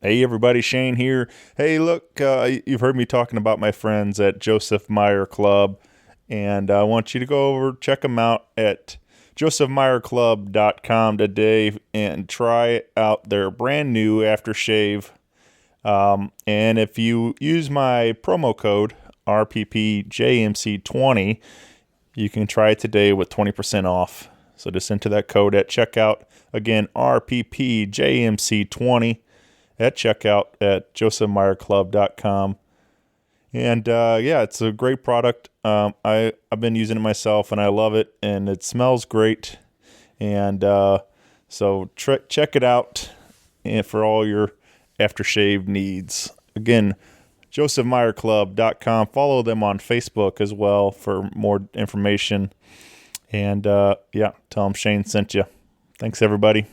Hey everybody, Shane here. Hey, look, you've heard me talking about my friends at Joseph Meyer Club, and I want you to go over, check them out at josephmeyerclub.com today and try out their brand new aftershave. And if you use my promo code RPPJMC20, you can try it today with 20% off. So just enter that code at checkout. Again, RPPJMC20. at checkout at josephmeyerclub.com. And it's a great product. I've been using it myself, and I love it, and it smells great. And so check it out and for all your aftershave needs. Again, josephmeyerclub.com. Follow them on Facebook as well for more information. And tell them Shane sent you. Thanks, everybody.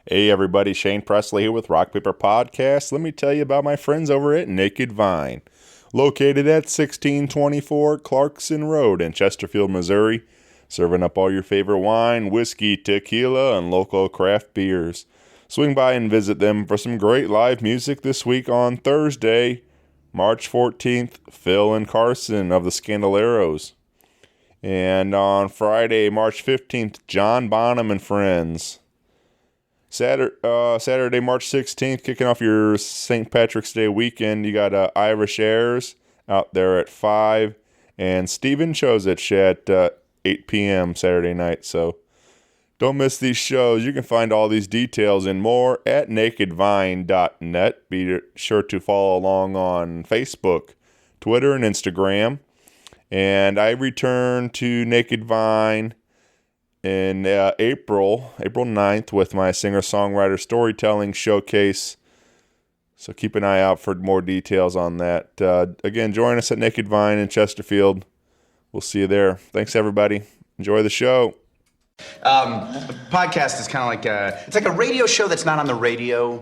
Hey everybody, Shane Presley here with Rock Paper Podcast. Let me tell you about my friends over at Naked Vine, located at 1624 Clarkson Road in Chesterfield, Missouri, serving up all your favorite wine, whiskey, tequila, and local craft beers. Swing by and visit them for some great live music this week on Thursday, March 14th, Phil and Carson of the Scandaleros. And on Friday, March 15th, John Bonham and Friends. Saturday, March 16th, kicking off your St. Patrick's Day weekend, you got Irish Airs out there at 5, and Stephen Chozich at 8 p.m. Saturday night. So don't miss these shows. You can find all these details and more at nakedvine.net. Be sure to follow along on Facebook, Twitter, and Instagram. And I return to Naked Vine in April 9th with my singer-songwriter storytelling showcase. So keep an eye out for more details on that. Again, join us at Naked Vine in Chesterfield. We'll see you there. Thanks, everybody. Enjoy the show. A podcast is kind of like it's like a radio show that's not on the radio.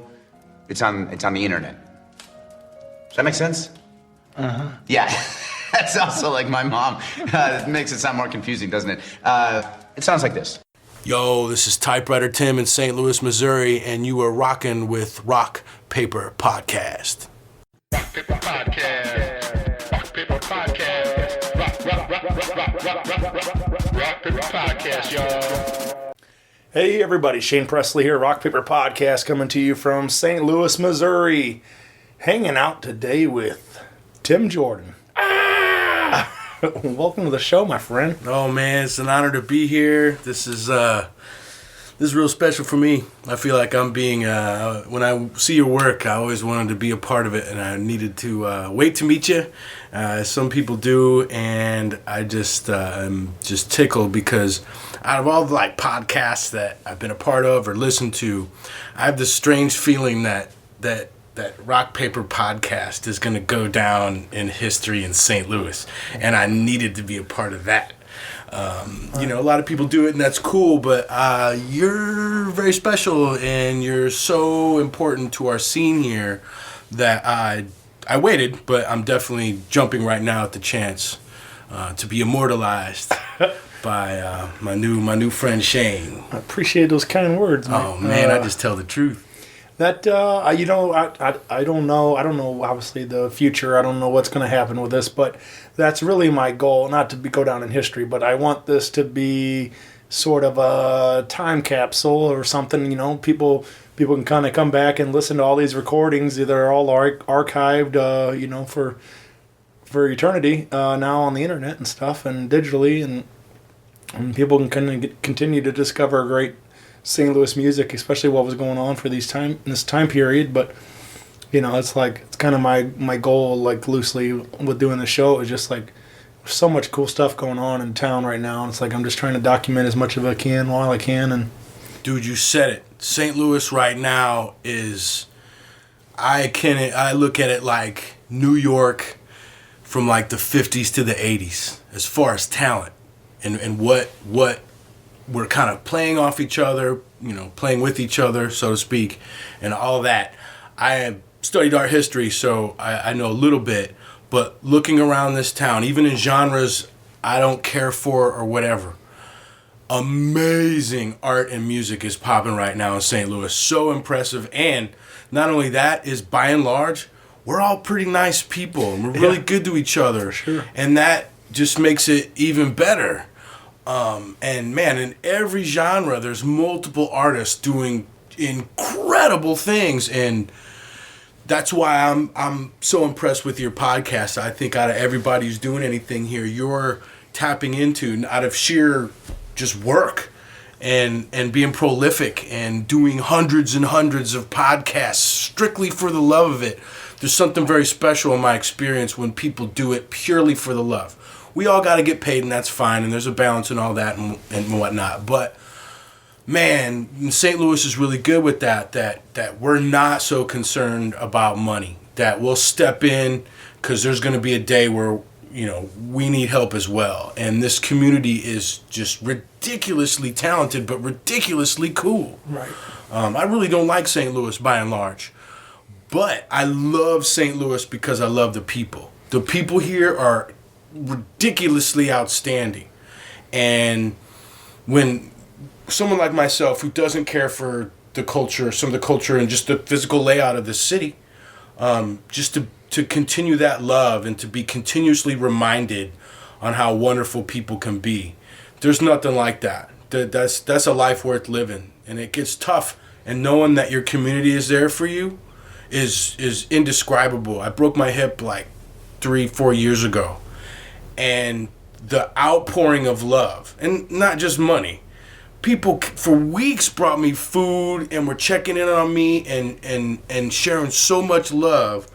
It's on the internet. Does that make sense? Uh-huh. Yeah. That's also like my mom. It makes it sound more confusing, doesn't it? It sounds like this. Yo, this is Typewriter Tim in St. Louis, Missouri, and you are rocking with Rock Paper Podcast. Rock Paper Podcast. Rock Paper Podcast. Rock Paper Podcast, y'all. Hey everybody, Shane Presley here, Rock Paper Podcast, coming to you from St. Louis, Missouri. Hanging out today with Tim Jordan. Welcome to the show, my friend. Oh man, it's an honor to be here. This is real special for me. I feel like I'm being when I see your work, I always wanted to be a part of it, and I needed to wait to meet you. Some people do, and I just am just tickled because out of all the podcasts that I've been a part of or listened to, I have this strange feeling that Rock Paper Podcast is going to go down in history in St. Louis, and I needed to be a part of that. A lot of people do it, and that's cool, but you're very special, and you're so important to our scene here that I waited, but I'm definitely jumping right now at the chance to be immortalized by my new friend Shane. I appreciate those kind words, man. Oh man, I just tell the truth. That I don't know. I don't know. Obviously, the future. I don't know what's going to happen with this, but that's really my goal. Not to go down in history, but I want this to be sort of a time capsule or something. People can kind of come back and listen to all these recordings. They're all archived, for eternity now on the internet and stuff and digitally, and people can kind of continue to discover great St. Louis music, especially what was going on for this time period. But it's kind of my goal, loosely with doing the show, is just so much cool stuff going on in town right now, and it's I'm just trying to document as much of I can while I can. And dude, you said it. St. Louis right now is, I look at it like New York from the 50s to the 80s as far as talent and what we're kind of playing off each other, playing with each other, so to speak, and all that. I have studied art history, so I know a little bit, but looking around this town, even in genres I don't care for or whatever, amazing art and music is popping right now in St. Louis. So impressive. And not only that, is by and large, we're all pretty nice people. And we're really good to each other. Sure. And that just makes it even better. And man, in every genre, there's multiple artists doing incredible things. And that's why I'm so impressed with your podcast. I think out of everybody who's doing anything here, you're tapping into, out of sheer just work and being prolific and doing hundreds and hundreds of podcasts strictly for the love of it. There's something very special in my experience when people do it purely for the love. We all got to get paid, and that's fine, and there's a balance and all that and whatnot. But man, St. Louis is really good with that we're not so concerned about money, that we'll step in because there's going to be a day where, you know, we need help as well. And this community is just ridiculously talented, but ridiculously cool. Right. I really don't like St. Louis by and large, but I love St. Louis because I love the people. The people here are ridiculously outstanding. And when someone like myself who doesn't care for the culture, some of the culture and just the physical layout of the city, just to continue that love and to be continuously reminded on how wonderful people can be. There's nothing like that. That's a life worth living. And it gets tough. And knowing that your community is there for you is indescribable. I broke my hip like 3-4 years ago. And the outpouring of love, and not just money. People for weeks brought me food and were checking in on me and sharing so much love.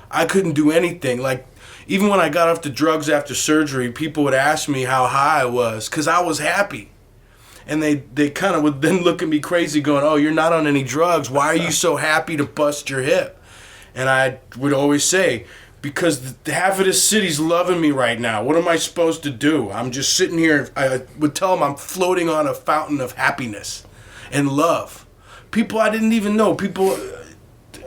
I couldn't do anything. Like, even when I got off the drugs after surgery, people would ask me how high I was because I was happy. And they kind of would then look at me crazy going, oh, you're not on any drugs. Why are you so happy to bust your hip? And I would always say, because half of this city's loving me right now. What am I supposed to do? I'm just sitting here. I would tell them I'm floating on a fountain of happiness and love. People I didn't even know. People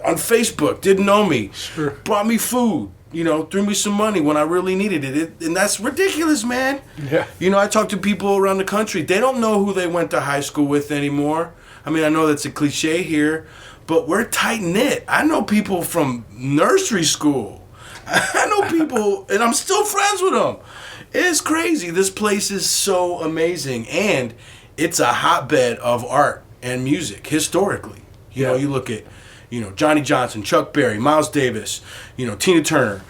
on Facebook didn't know me. Sure. Brought me food. You know, threw me some money when I really needed it. And that's ridiculous, man. Yeah. You know, I talk to people around the country. They don't know who they went to high school with anymore. I mean, I know that's a cliche here, but we're tight-knit. I know people from nursery school. I know people, and I'm still friends with them. It's crazy. This place is so amazing, and it's a hotbed of art and music historically. You know, you look at, you know, Johnny Johnson, Chuck Berry, Miles Davis, you know, Tina Turner,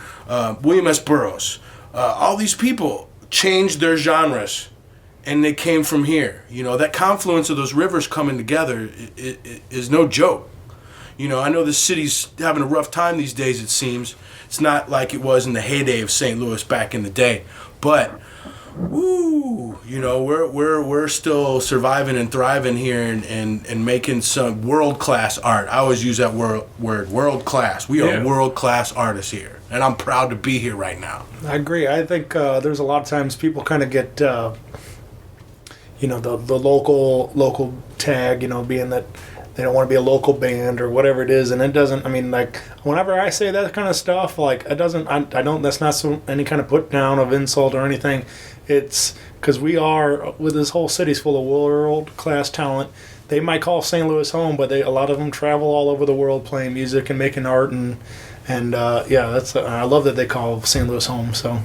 William S. Burroughs. All these people changed their genres, and they came from here. You know, that confluence of those rivers coming together is no joke. You know, I know the city's having a rough time these days, it seems. It's not like it was in the heyday of St. Louis back in the day. But, woo, you know, we're still surviving and thriving here and making some world-class art. I always use that word, world-class. We are world-class artists here. And I'm proud to be here right now. I agree. I think there's a lot of times people kind of get, you know, the local tag, you know, being that they don't want to be a local band or whatever it is, and it doesn't. I mean, like, whenever I say that kind of stuff, like, it doesn't. I don't. That's not any kind of put down of insult or anything. It's because we are, with this whole city's full of world class talent. They might call St. Louis home, but a lot of them travel all over the world playing music and making art, and that's. I love that they call St. Louis home. So.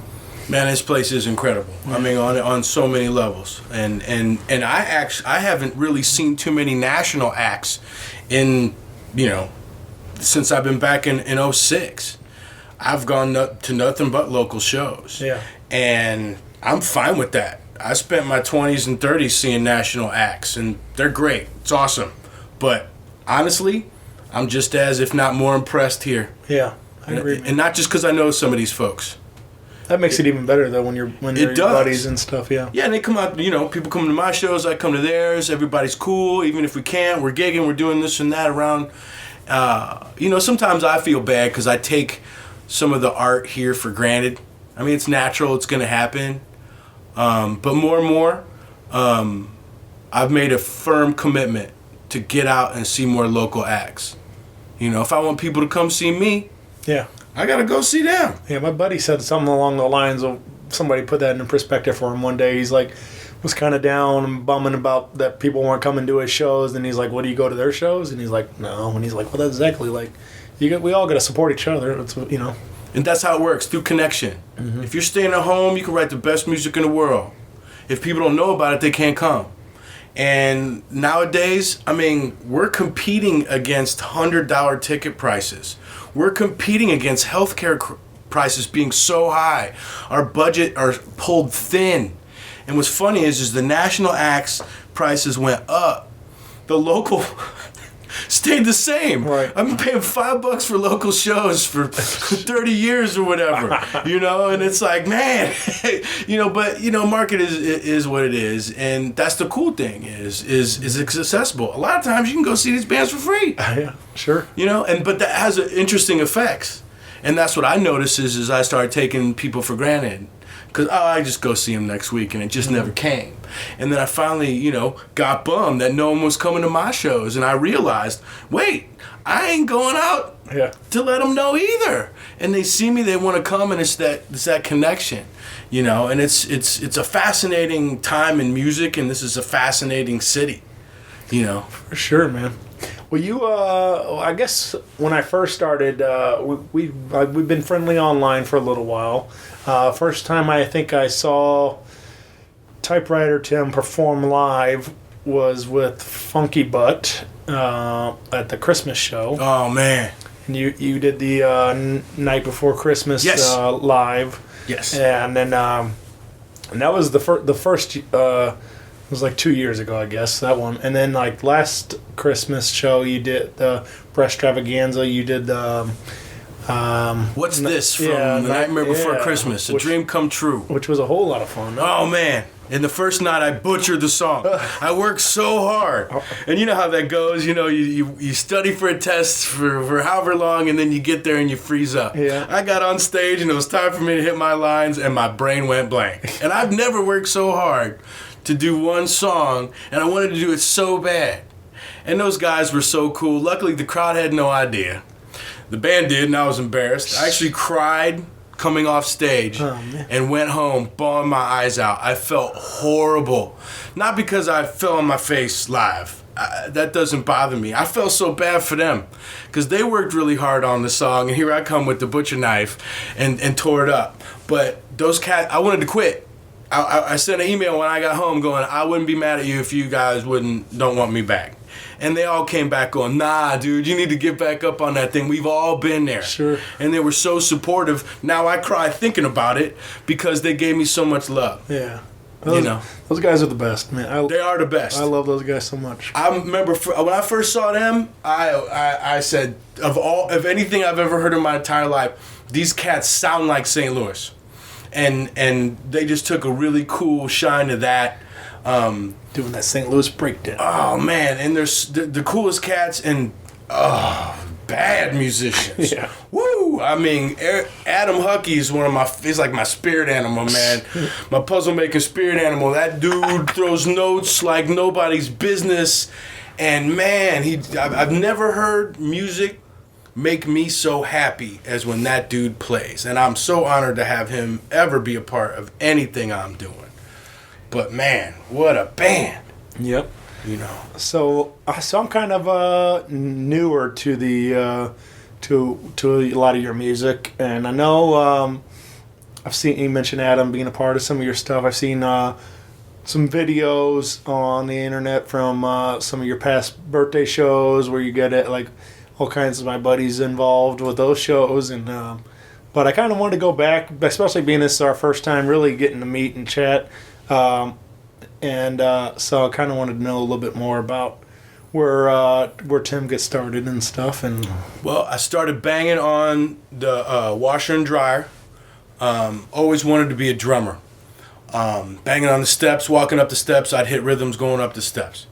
Man, this place is incredible. I mean, on so many levels, and I haven't really seen too many national acts in, you know, since I've been back in 06. I've gone to nothing but local shows. Yeah, and I'm fine with that. I spent my 20s and 30s seeing national acts, and they're great. It's awesome, but honestly, I'm just as, if not more, impressed here. Yeah, I agree. And not just because I know some of these folks. That makes it even better, though, when they're your buddies and stuff, yeah. Yeah, and they come out, you know, people come to my shows, I come to theirs, everybody's cool, even if we can't, we're gigging, we're doing this and that around. You know, sometimes I feel bad because I take some of the art here for granted. I mean, it's natural, it's going to happen. But more and more, I've made a firm commitment to get out and see more local acts. You know, if I want people to come see me, yeah, I gotta go see them. Yeah, my buddy said something along the lines of, somebody put that in perspective for him one day. He's like, was kind of down and bumming about that people weren't coming to his shows. And he's like, "What, do you go to their shows?" And he's like, "No." And he's like, "Well, that's exactly like we all got to support each other. It's, you know." And that's how it works, through connection. If you're staying at home, you can write the best music in the world. If people don't know about it, they can't come. And nowadays, I mean, we're competing against $100 ticket prices. We're competing against healthcare prices being so high. Our budget are pulled thin. And what's funny is the national acts prices went up. The local stayed the same. Right. I'm paying $5 for local shows for 30 years or whatever, you know, and it's like, man, you know, but you know, market is what it is, and that's the cool thing is it's accessible. A lot of times you can go see these bands for free. Yeah, sure. You know, but that has interesting effects, and that's what I notice is I started taking people for granted. Because, I just go see him next week, and it just never came. And then I finally, you know, got bummed that no one was coming to my shows. And I realized, wait, I ain't going out to let them know either. And they see me, they want to come, and it's that connection, you know. And it's a fascinating time in music, and this is a fascinating city, you know. For sure, man. Well, you, I guess when I first started, we've been friendly online for a little while. First time I think I saw Typewriter Tim perform live was with Funky Butt at the Christmas show. Oh, man. And you did the night before Christmas live. Yes. And then and that was the first. It was like 2 years ago, I guess, that one. And then like last Christmas show, you did the Breast Extravaganza. You did the. What's this from The Nightmare Before Christmas? A Dream Come True. Which was a whole lot of fun. Oh, man. And the first night, I butchered the song. I worked so hard. And you know how that goes. You know, you study for a test for however long, and then you get there and you freeze up. Yeah. I got on stage, and it was time for me to hit my lines, and my brain went blank. And I've never worked so hard to do one song, and I wanted to do it so bad. And those guys were so cool. Luckily, the crowd had no idea. The band did, and I was embarrassed. I actually cried coming off stage and went home bawling my eyes out. I felt horrible. Not because I fell on my face live. That doesn't bother me. I felt so bad for them because they worked really hard on the song, and here I come with the butcher knife and tore it up. But those cats, I wanted to quit. I sent an email when I got home going, I wouldn't be mad at you if you guys don't want me back. And they all came back going, nah, dude, you need to get back up on that thing. We've all been there. Sure. And they were so supportive. Now I cry thinking about it because they gave me so much love. Yeah. Those guys are the best, man. They are the best. I love those guys so much. I remember when I first saw them, I said, of anything I've ever heard in my entire life, these cats sound like St. Louis. And they just took a really cool shine to that. Doing that St. Louis breakdown. Oh, man. And they're the coolest cats and bad musicians. Yeah. Woo! I mean, Adam Huckey is he's like my spirit animal, man. My puzzle-making spirit animal. That dude throws notes like nobody's business. And, man, I've never heard music make me so happy as when that dude plays. And I'm so honored to have him ever be a part of anything I'm doing. But man, what a band. Yep. You know. So I'm kind of newer to the to a lot of your music, and I know I've seen you mention Adam being a part of some of your stuff. I've seen some videos on the internet from some of your past birthday shows where you get it like all kinds of my buddies involved with those shows, and but I kind of wanted to go back, especially being this is our first time really getting to meet and chat, so I kind of wanted to know a little bit more about where Tim gets started and stuff. And well, I started banging on the washer and dryer. Always wanted to be a drummer. Banging on the steps, walking up the steps, I'd hit rhythms going up the steps,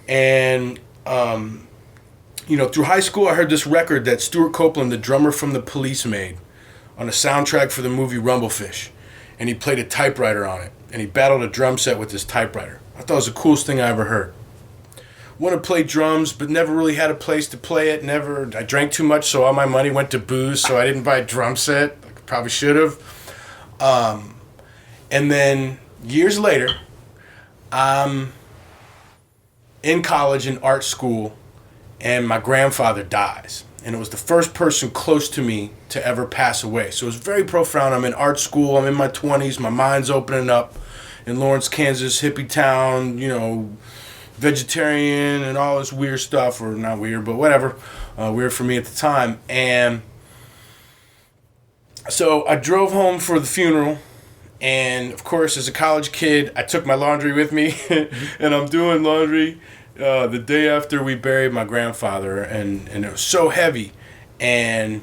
and through high school, I heard this record that Stuart Copeland, the drummer from The Police, made on a soundtrack for the movie Rumblefish. And he played a typewriter on it. And he battled a drum set with his typewriter. I thought it was the coolest thing I ever heard. Wanted to play drums, but never really had a place to play it. I drank too much, so all my money went to booze, so I didn't buy a drum set. I probably should have. And then, years later, I'm in college in art school, and my grandfather dies. And it was the first person close to me to ever pass away. So it was very profound. I'm in art school. I'm in my 20s. My mind's opening up in Lawrence, Kansas, hippie town, you know, vegetarian and all this weird stuff. Or not weird, but whatever. Weird for me at the time. And so I drove home for the funeral. And, of course, as a college kid, I took my laundry with me. And I'm doing laundry the day after we buried my grandfather, and it was so heavy. And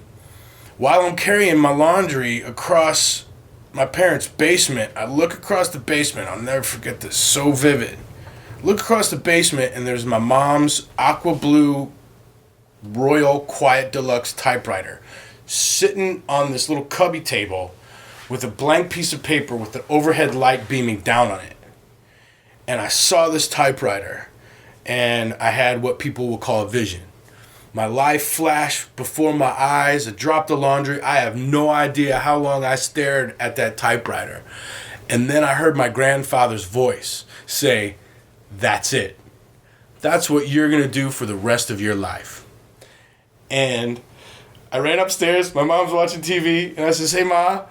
while I'm carrying my laundry across my parents' basement, I look across the basement. I'll never forget this, so vivid. Look across the basement, and there's my mom's aqua blue Royal Quiet Deluxe typewriter sitting on this little cubby table with a blank piece of paper with an overhead light beaming down on it. And I saw this typewriter, and I had what people will call a vision. My life flashed before my eyes. I dropped the laundry. I have no idea how long I stared at that typewriter. And then I heard my grandfather's voice say, "That's it. That's what you're going to do for the rest of your life." And I ran upstairs. My mom's watching TV. And I said, "Hey, Ma,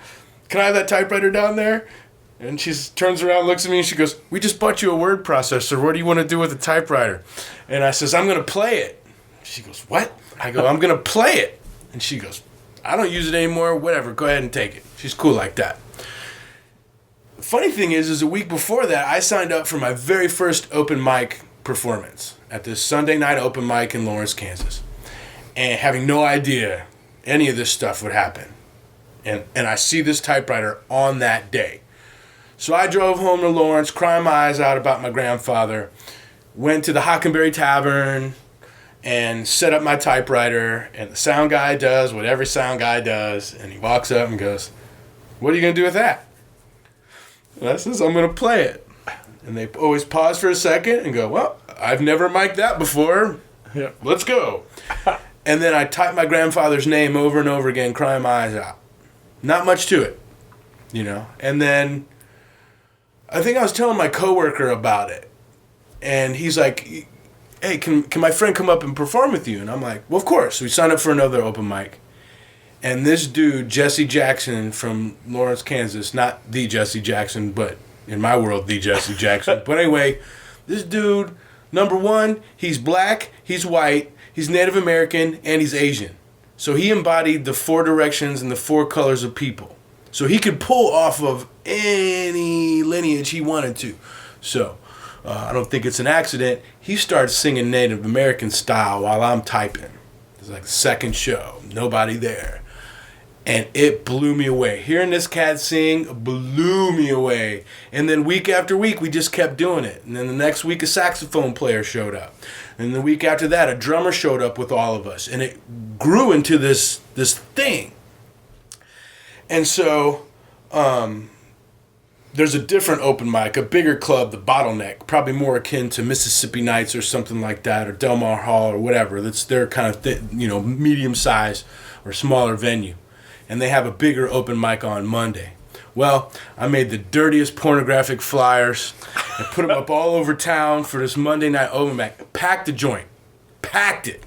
can I have that typewriter down there?" And she turns around, looks at me, and she goes, "We just bought you a word processor. What do you want to do with a typewriter?" And I says, "I'm going to play it." She goes, "What?" I go, "I'm going to play it." And she goes, "I don't use it anymore. Whatever. Go ahead and take it." She's cool like that. The funny thing is a week before that, I signed up for my very first open mic performance at this Sunday night open mic in Lawrence, Kansas. And having no idea any of this stuff would happen. And I see this typewriter on that day. So I drove home to Lawrence, crying my eyes out about my grandfather, went to the Hockenberry Tavern and set up my typewriter, and the sound guy does what every sound guy does, and he walks up and goes, "What are you going to do with that?" And I says, "I'm going to play it." And they always pause for a second and go, "Well, I've never mic'd that before. Yeah. Let's go." And then I type my grandfather's name over and over again, crying my eyes out. Not much to it, you know. And then I think I was telling my coworker about it, and he's like, "Hey, can my friend come up and perform with you?" And I'm like, "Well, of course." We signed up for another open mic, and this dude, Jesse Jackson from Lawrence, Kansas, not the Jesse Jackson, but in my world, the Jesse Jackson. But anyway, this dude, number one, he's black, he's white, he's Native American, and he's Asian. So he embodied the four directions and the four colors of people. So he could pull off of any lineage he wanted to. So I don't think it's an accident. He starts singing Native American style while I'm typing. It's like the second show, nobody there. And it blew me away. Hearing this cat sing blew me away. And then week after week, we just kept doing it. And then the next week, a saxophone player showed up. And the week after that, a drummer showed up with all of us. And it grew into this thing. And so there's a different open mic, a bigger club, the Bottleneck, probably more akin to Mississippi Nights or something like that, or Del Mar Hall or whatever. That's their kind of medium size or smaller venue. And they have a bigger open mic on Monday. Well, I made the dirtiest pornographic flyers and put them up all over town for this Monday night open mic. Packed the joint. Packed it.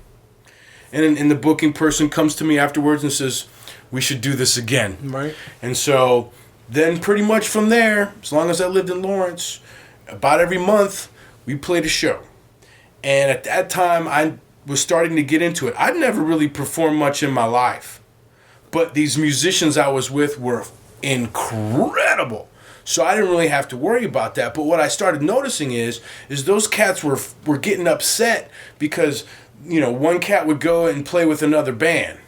And the booking person comes to me afterwards and says, "We should do this again." Right. And so then pretty much from there, as long as I lived in Lawrence, about every month, we played a show. And at that time, I was starting to get into it. I'd never really performed much in my life. But these musicians I was with were incredible. So I didn't really have to worry about that. But what I started noticing is those cats were getting upset because, one cat would go and play with another band.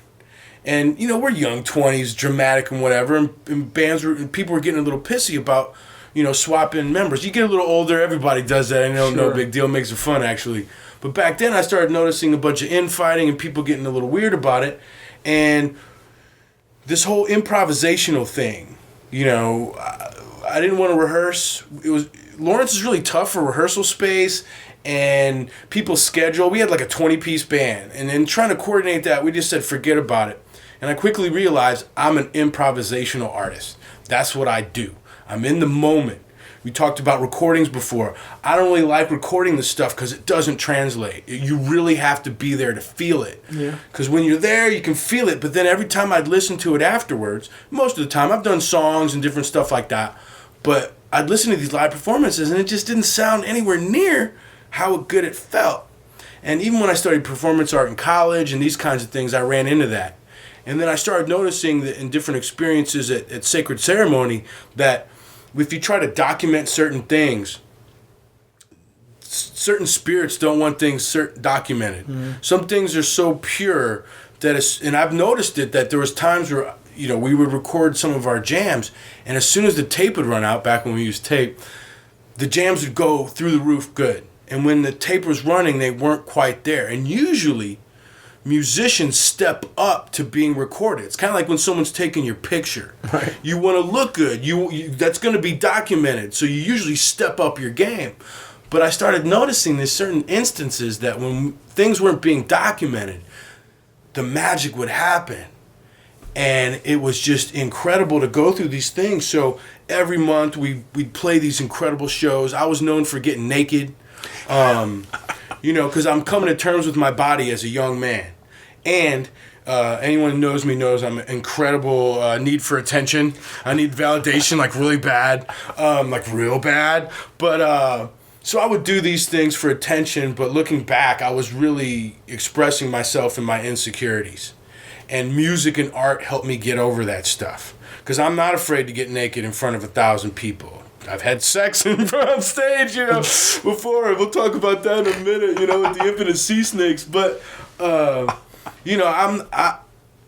And, we're young 20s, dramatic and whatever. And people were getting a little pissy about, swapping members. You get a little older, everybody does that. I know, Sure. No big deal, makes it fun actually. But back then I started noticing a bunch of infighting and people getting a little weird about it. And this whole improvisational thing, I didn't want to rehearse. Lawrence is really tough for rehearsal space and people's schedule. We had like a 20-piece band, and then trying to coordinate that, we just said forget about it. And I quickly realized I'm an improvisational artist. That's what I do. I'm in the moment, We talked about recordings before. I don't really like recording the stuff because it doesn't translate. You really have to be there to feel it. Yeah. Because when you're there, you can feel it. But then every time I'd listen to it afterwards, most of the time, I've done songs and different stuff like that. But I'd listen to these live performances, and it just didn't sound anywhere near how good it felt. And even when I studied performance art in college and these kinds of things, I ran into that. And then I started noticing that in different experiences at sacred ceremony that if you try to document certain things, certain spirits don't want things documented. Mm-hmm. Some things are so pure that and I've noticed it, that there was times where, you know, we would record some of our jams, and as soon as the tape would run out, back when we used tape, the jams would go through the roof good. And when the tape was running, they weren't quite there. And usually, musicians step up to being recorded. It's kind of like when someone's taking your picture. Right. You want to look good. You that's going to be documented. So you usually step up your game. But I started noticing there's certain instances that when things weren't being documented, the magic would happen. And it was just incredible to go through these things. So every month we'd play these incredible shows. I was known for getting naked. You know, because I'm coming to terms with my body as a young man. And anyone who knows me knows I'm an incredible need for attention. I need validation, like really bad, like real bad. But so I would do these things for attention, but looking back, I was really expressing myself and my insecurities. And music and art helped me get over that stuff. Because I'm not afraid to get naked in front of 1,000 people. I've had sex on stage, you know, before. We'll talk about that in a minute, you know, with the infinite sea snakes. But, you know,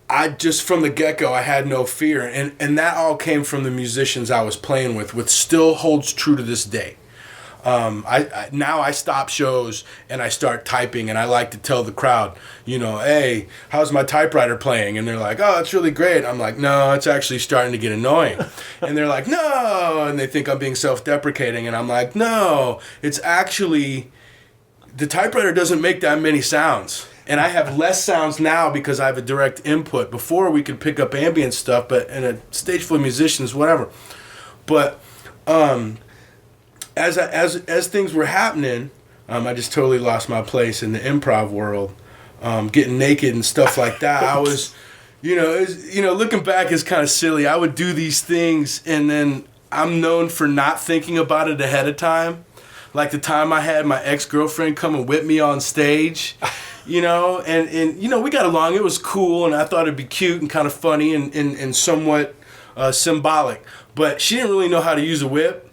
I just from the get-go, I had no fear. And that all came from the musicians I was playing with, which still holds true to this day. Now I stop shows and I start typing, and I like to tell the crowd, you know, hey, how's my typewriter playing? And they're like, oh, it's really great. I'm like, no, it's actually starting to get annoying. And they're like, no, and they think I'm being self-deprecating, and I'm like, no, it's actually, the typewriter doesn't make that many sounds. And I have less sounds now because I have a direct input. Before we could pick up ambient stuff, but in a stage full of musicians, whatever. But as things were happening, I just totally lost my place in the improv world, getting naked and stuff like that. I was, looking back is kind of silly. I would do these things, and then I'm known for not thinking about it ahead of time. Like the time I had my ex-girlfriend come and whip me on stage, and we got along. It was cool, and I thought it'd be cute and kind of funny and somewhat symbolic. But she didn't really know how to use a whip.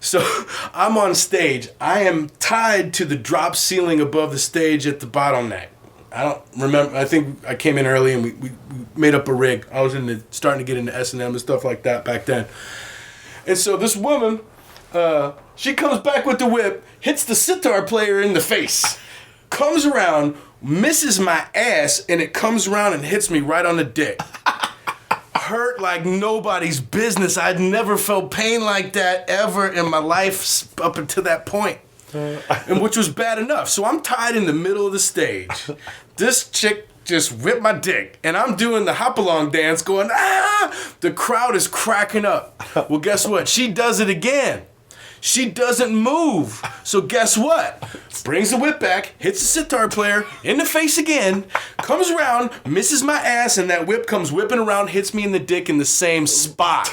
So I'm on stage. I am tied to the drop ceiling above the stage at the bottleneck. I don't remember. I think I came in early and we made up a rig. I was starting to get into S&M and stuff like that back then. And so this woman, she comes back with the whip, hits the sitar player in the face, comes around, misses my ass, and it comes around and hits me right on the dick. Hurt like nobody's business. I'd never felt pain like that ever in my life up until that point, and which was bad enough. So I'm tied in the middle of the stage. This chick just whipped my dick, and I'm doing the hop-along dance going, ah! The crowd is cracking up. Well, guess what? She does it again. She doesn't move. So guess what? Brings the whip back, hits the sitar player in the face again, comes around, misses my ass, and that whip comes whipping around, hits me in the dick in the same spot.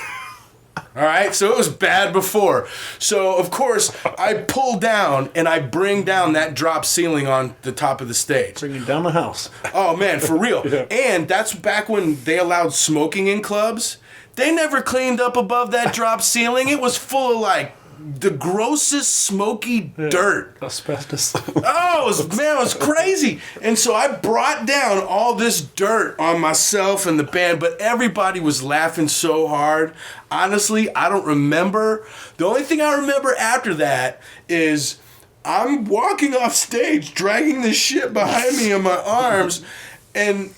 All right? So it was bad before. So, of course, I pull down and I bring down that drop ceiling on the top of the stage. Bringing down the house. Oh, man, for real. Yeah. And that's back when they allowed smoking in clubs. They never cleaned up above that drop ceiling. It was full of, the grossest smoky dirt. Asbestos. It was crazy. And so I brought down all this dirt on myself and the band, but everybody was laughing so hard. Honestly, I don't remember. The only thing I remember after that is I'm walking off stage, dragging this shit behind me in my arms, and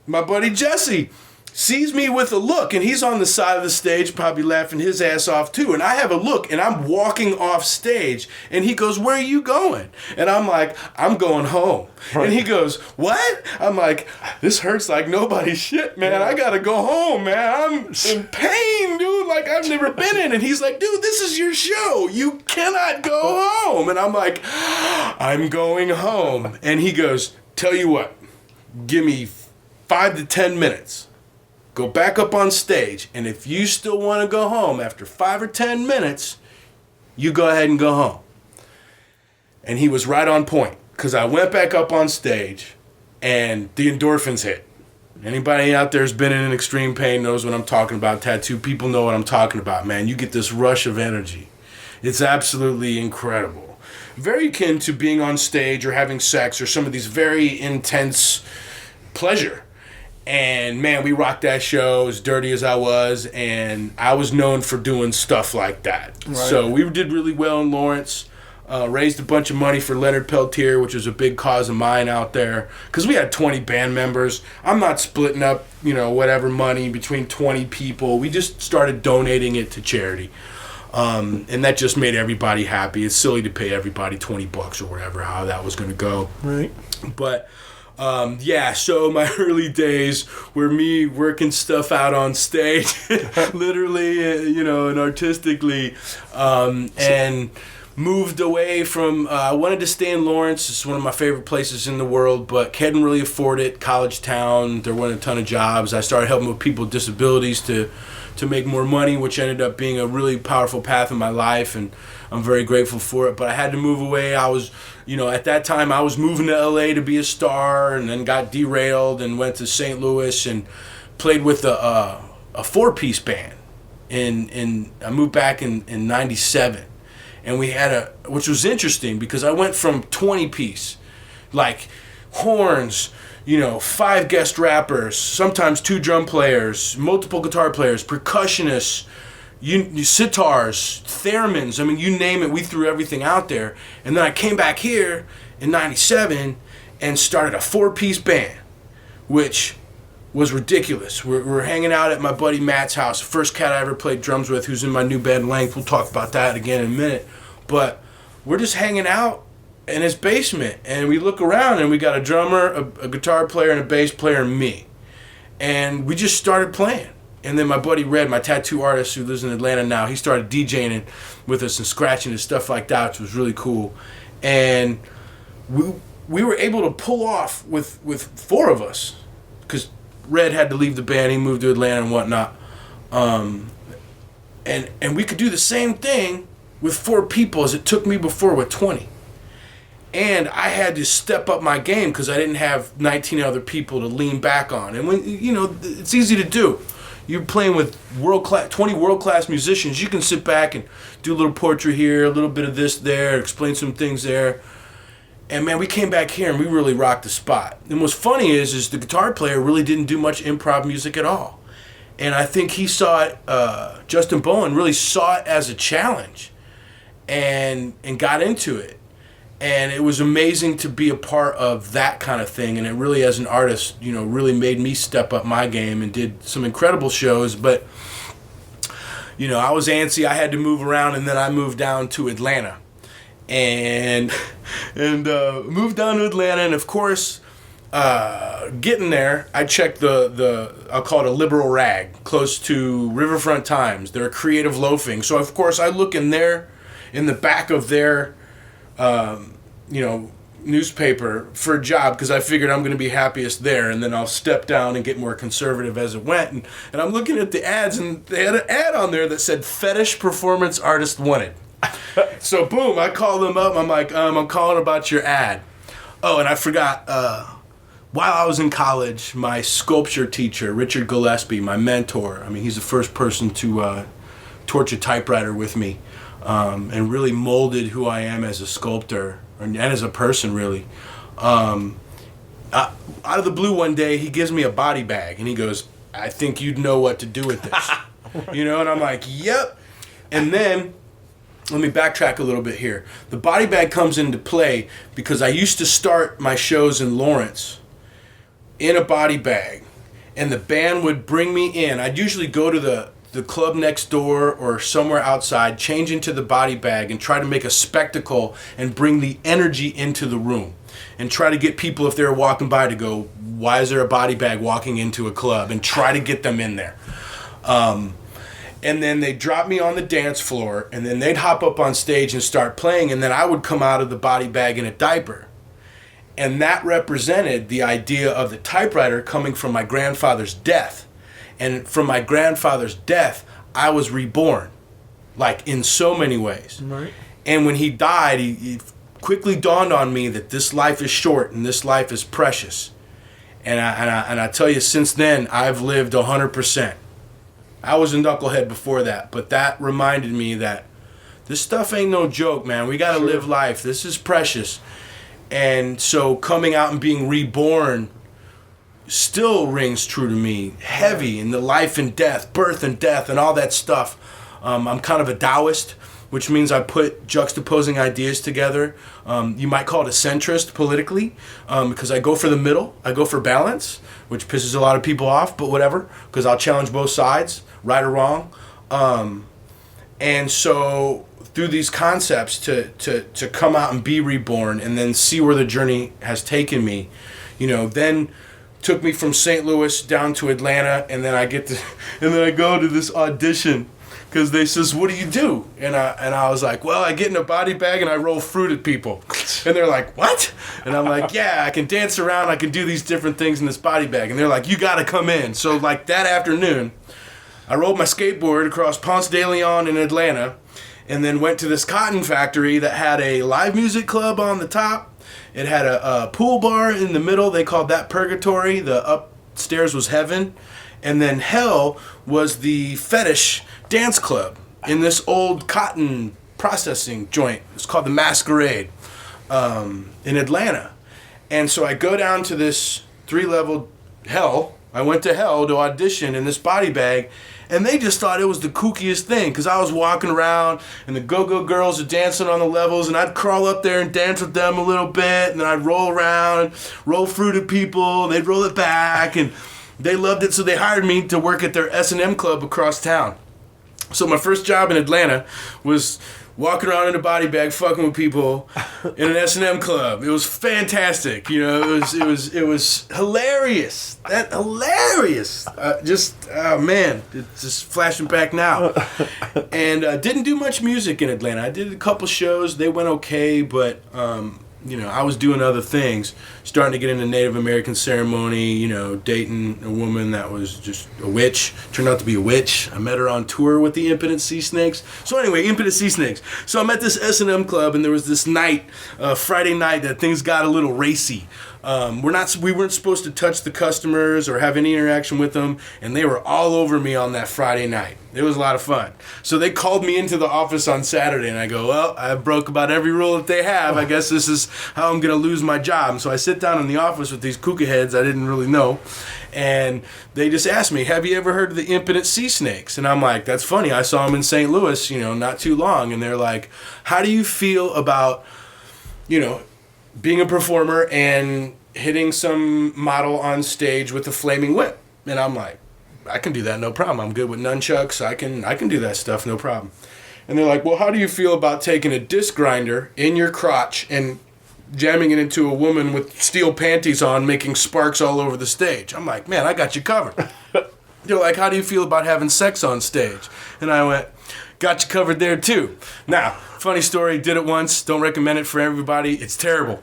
my buddy Jesse, sees me with a look, and he's on the side of the stage probably laughing his ass off too, and I have a look, and I'm walking off stage, and he goes, "Where are you going?" And I'm like, "I'm going home." Right. And he goes, "What?" I'm like, "This hurts like nobody's shit, man. I gotta go home, man. I'm in pain, dude, like I've never been in." And he's like, "Dude, this is your show. You cannot go home." And I'm like, "I'm going home." And he goes, "Tell you what, give me 5 to 10 minutes. Go back up on stage, and if you still want to go home after 5 or 10 minutes, you go ahead and go home." And he was right on point, because I went back up on stage, and the endorphins hit. Anybody out there who's been in extreme pain knows what I'm talking about. Tattoo people know what I'm talking about, man. You get this rush of energy. It's absolutely incredible. Very akin to being on stage or having sex or some of these very intense pleasure. And man, we rocked that show as dirty as I was, and I was known for doing stuff like that. Right. So we did really well in Lawrence, raised a bunch of money for Leonard Peltier, which was a big cause of mine out there, because we had 20 band members. I'm not splitting up, whatever money between 20 people. We just started donating it to charity. And that just made everybody happy. It's silly to pay everybody $20 or whatever, how that was going to go. Right. But so my early days were me working stuff out on stage, literally, and artistically, and moved away from, I wanted to stay in Lawrence. It's one of my favorite places in the world, but couldn't really afford it. College town, there weren't a ton of jobs. I started helping with people with disabilities to make more money, which ended up being a really powerful path in my life, and I'm very grateful for it. But I had to move away. I was, at that time I was moving to LA to be a star, and then got derailed and went to St. Louis and played with a 4-piece band. And I moved back in 97. And we had which was interesting, because I went from 20-piece, like horns, 5 guest rappers, sometimes 2 drum players, multiple guitar players, percussionists, sitars, theremins, you name it, we threw everything out there. And then I came back here in 97 and started a 4-piece band, which was ridiculous. We're hanging out at my buddy Matt's house, the first cat I ever played drums with, who's in my new band Length. We'll talk about that again in a minute. But we're just hanging out in his basement, and we look around, and we got a drummer, a guitar player, and a bass player, and me. And we just started playing. And then my buddy Red, my tattoo artist who lives in Atlanta now, he started DJing it with us and scratching and stuff like that, which was really cool. And we were able to pull off with 4 of us, because Red had to leave the band. He moved to Atlanta and whatnot. And we could do the same thing with 4 people as it took me before with 20. And I had to step up my game, because I didn't have 19 other people to lean back on. And when it's easy to do. You're playing with 20 world-class musicians. You can sit back and do a little portrait here, a little bit of this there, explain some things there. And man, we came back here and we really rocked the spot. And what's funny is the guitar player really didn't do much improv music at all. And I think he saw it, Justin Bowen really saw it as a challenge and got into it. And it was amazing to be a part of that kind of thing. And it really, as an artist, really made me step up my game and did some incredible shows. But, I was antsy. I had to move around, and then I moved down to Atlanta. And moved down to Atlanta. And, of course, getting there, I checked the I'll call it a liberal rag, close to Riverfront Times. They're creative loafing. So, of course, I look in the back of their newspaper for a job, because I figured I'm going to be happiest there, and then I'll step down and get more conservative as it went. And I'm looking at the ads, and they had an ad on there that said fetish performance artist wanted. So boom, I call them up. I'm like, I'm calling about your ad. Oh, and I forgot, while I was in college, my sculpture teacher, Richard Gillespie, my mentor, he's the first person to torch a typewriter with me. And really molded who I am as a sculptor and as a person, really. Out of the blue one day, he gives me a body bag, and he goes, "I think you'd know what to do with this." And I'm like, yep. And then, let me backtrack a little bit here. The body bag comes into play because I used to start my shows in Lawrence in a body bag, and the band would bring me in. I'd usually go to the club next door or somewhere outside, change into the body bag and try to make a spectacle and bring the energy into the room and try to get people, if they were walking by, to go, why is there a body bag walking into a club, and try to get them in there. And then they'd drop me on the dance floor, and then they'd hop up on stage and start playing, and then I would come out of the body bag in a diaper. And that represented the idea of the typewriter coming from my grandfather's death. And from my grandfather's death, I was reborn, like in so many ways. Right. And when he died, it quickly dawned on me that this life is short and this life is precious. And I tell you, since then, I've lived 100%. I was a knucklehead before that, but that reminded me that this stuff ain't no joke, man. We got to live life. This is precious. And so coming out and being reborn still rings true to me, heavy in the life and death, birth and death, and all that stuff. I'm kind of a Taoist, which means I put juxtaposing ideas together. You might call it a centrist politically, because I go for the middle. I go for balance, which pisses a lot of people off, but whatever, because I'll challenge both sides, right or wrong. And so through these concepts to come out and be reborn and then see where the journey has taken me, then took me from St. Louis down to Atlanta, and then I go to this audition because they says, what do you do? And I was like, well, I get in a body bag and I roll fruit at people. And they're like, what? And I'm like, yeah, I can dance around, I can do these different things in this body bag. And they're like, you got to come in. So like that afternoon, I rode my skateboard across Ponce de Leon in Atlanta, and then went to this cotton factory that had a live music club on the top. It had a pool bar in the middle. They called that Purgatory. The upstairs was heaven. And then hell was the fetish dance club in this old cotton processing joint. It's called the Masquerade in Atlanta. And so I go down to this 3-level hell. I went to hell to audition in this body bag, and they just thought it was the kookiest thing because I was walking around and the go-go girls are dancing on the levels, and I'd crawl up there and dance with them a little bit, and then I'd roll around, roll fruit at people, they'd roll it back, and they loved it, so they hired me to work at their S&M club across town. So my first job in Atlanta was walking around in a body bag, fucking with people in an S&M club. It was fantastic, It was hilarious. Hilarious. Man, it's just flashing back now. And didn't do much music in Atlanta. I did a couple shows. They went okay, but I was doing other things, starting to get into Native American ceremony, dating a woman that was just a witch, turned out to be a witch. I met her on tour with the Impotent Sea Snakes. So anyway, Impotent Sea Snakes. So I'm at this S&M club, and there was this night, Friday night, that things got a little racy. We weren't supposed to touch the customers or have any interaction with them, and they were all over me on that Friday night. It was a lot of fun. So they called me into the office on Saturday, and I go, well, I broke about every rule that they have. I guess this is how I'm going to lose my job. So I sit down in the office with these kooka heads I didn't really know, and they just asked me, have you ever heard of the Impotent Sea Snakes? And I'm like, that's funny. I saw them in St. Louis, not too long. And they're like, how do you feel about, being a performer and hitting some model on stage with a flaming whip? And I'm like, I can do that, no problem. I'm good with nunchucks. I can do that stuff, no problem. And they're like, well, how do you feel about taking a disc grinder in your crotch and jamming it into a woman with steel panties on, making sparks all over the stage? I'm like, man, I got you covered. They're like, how do you feel about having sex on stage? And I went, got you covered there too. Now, funny story, did it once, don't recommend it for everybody. It's terrible.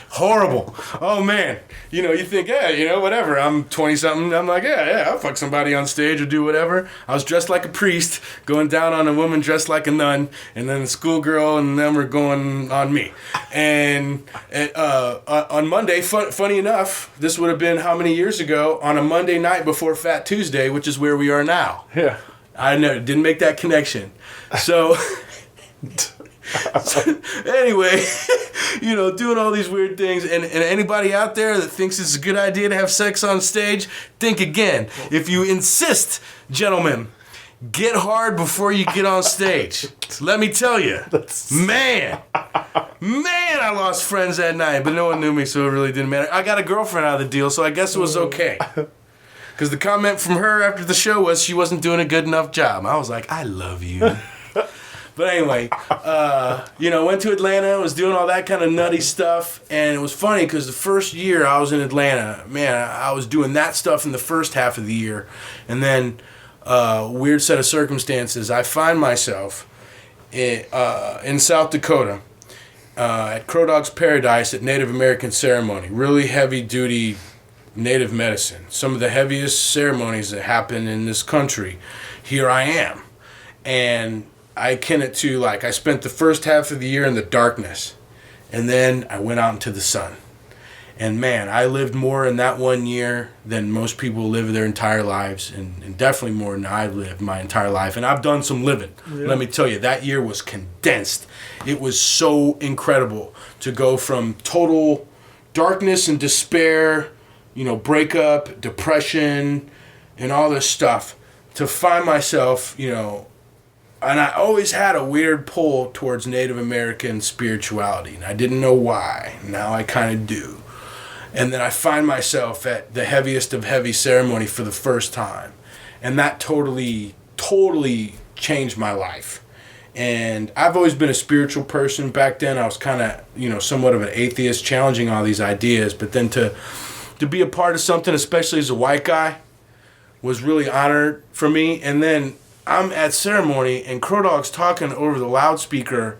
Horrible. Oh man. You think, yeah, whatever. I'm 20-something. I'm like, yeah, I'll fuck somebody on stage or do whatever. I was dressed like a priest, going down on a woman dressed like a nun, and then the schoolgirl and them were going on me. And on Monday, funny enough, this would have been how many years ago? On a Monday night before Fat Tuesday, which is where we are now. Yeah. I know, didn't make that connection. So anyway, doing all these weird things, and anybody out there that thinks it's a good idea to have sex on stage, think again. If you insist, gentlemen, get hard before you get on stage. Let me tell you, man, I lost friends that night, but no one knew me, so it really didn't matter. I got a girlfriend out of the deal, so I guess it was okay. Because the comment from her after the show was she wasn't doing a good enough job. I was like, I love you. But anyway, went to Atlanta, was doing all that kind of nutty stuff. And it was funny because the first year I was in Atlanta, man, I was doing that stuff in the first half of the year. And then, weird set of circumstances, I find myself in South Dakota at Crow Dog's Paradise at Native American ceremony. Really heavy-duty Native medicine. Some of the heaviest ceremonies that happen in this country. Here I am. And I akin it to, like, I spent the first half of the year in the darkness, and then I went out into the sun. And, man, I lived more in that 1 year than most people live their entire lives, and definitely more than I lived my entire life. And I've done some living. Yeah. Let me tell you, that year was condensed. It was so incredible to go from total darkness and despair, breakup, depression, and all this stuff, to find myself, and I always had a weird pull towards Native American spirituality, and I didn't know why. Now I kind of do. And then I find myself at the heaviest of heavy ceremony for the first time. And that totally changed my life. And I've always been a spiritual person. Back then I was kind of, somewhat of an atheist, challenging all these ideas. But then to be a part of something, especially as a white guy, was really honored for me. And then I'm at ceremony, and Crow Dog's talking over the loudspeaker,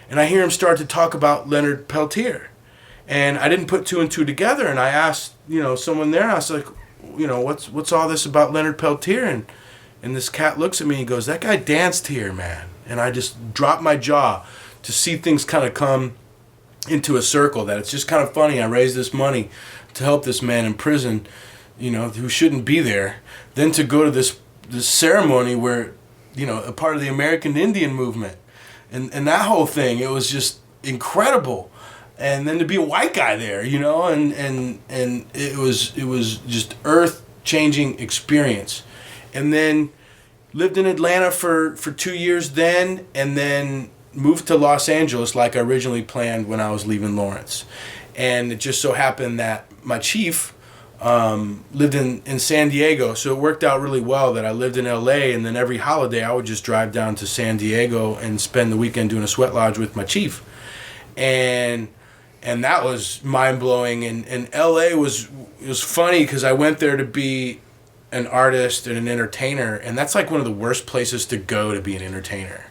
and I hear him start to talk about Leonard Peltier. And I didn't put two and two together, and I asked, someone there, I was like, what's all this about Leonard Peltier? And this cat looks at me and goes, that guy danced here, man. And I just dropped my jaw to see things kind of come into a circle, that it's just kind of funny. I raised this money to help this man in prison, who shouldn't be there. Then to go to this ceremony where, a part of the American Indian movement and that whole thing, it was just incredible. And then to be a white guy there, and it was just earth-changing experience. And then lived in Atlanta for 2 years then, and then moved to Los Angeles like I originally planned when I was leaving Lawrence. And it just so happened that my chief lived in San Diego, so it worked out really well that I lived in LA, and then every holiday I would just drive down to San Diego and spend the weekend doing a sweat lodge with my chief. And that was mind-blowing. And LA was funny because I went there to be an artist and an entertainer, and that's like one of the worst places to go to be an entertainer.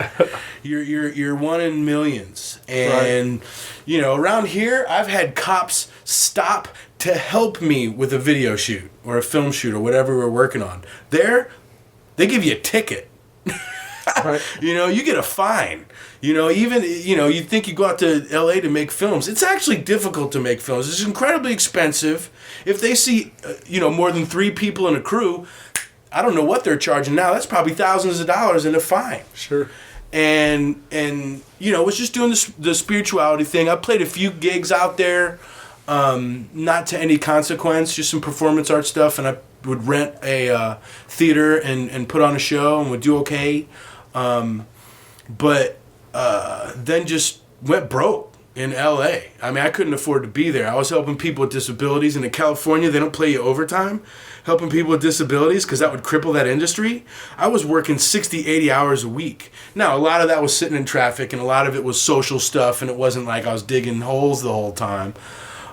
You're one in millions. And right. Around here I've had cops stop to help me with a video shoot or a film shoot or whatever we're working on. There, they give you a ticket. Right. You get a fine. You'd think you go out to LA to make films. It's actually difficult to make films. It's incredibly expensive. If they see, more than 3 people in a crew, I don't know what they're charging now. That's probably thousands of dollars in a fine. Sure. And was just doing the spirituality thing. I played a few gigs out there, not to any consequence, just some performance art stuff, and I would rent a theater and put on a show and would do okay. But then just went broke in LA. I mean, I couldn't afford to be there. I was helping people with disabilities, and in California, they don't pay you overtime helping people with disabilities because that would cripple that industry. I was working 60, 80 hours a week. Now, a lot of that was sitting in traffic, and a lot of it was social stuff, and it wasn't like I was digging holes the whole time.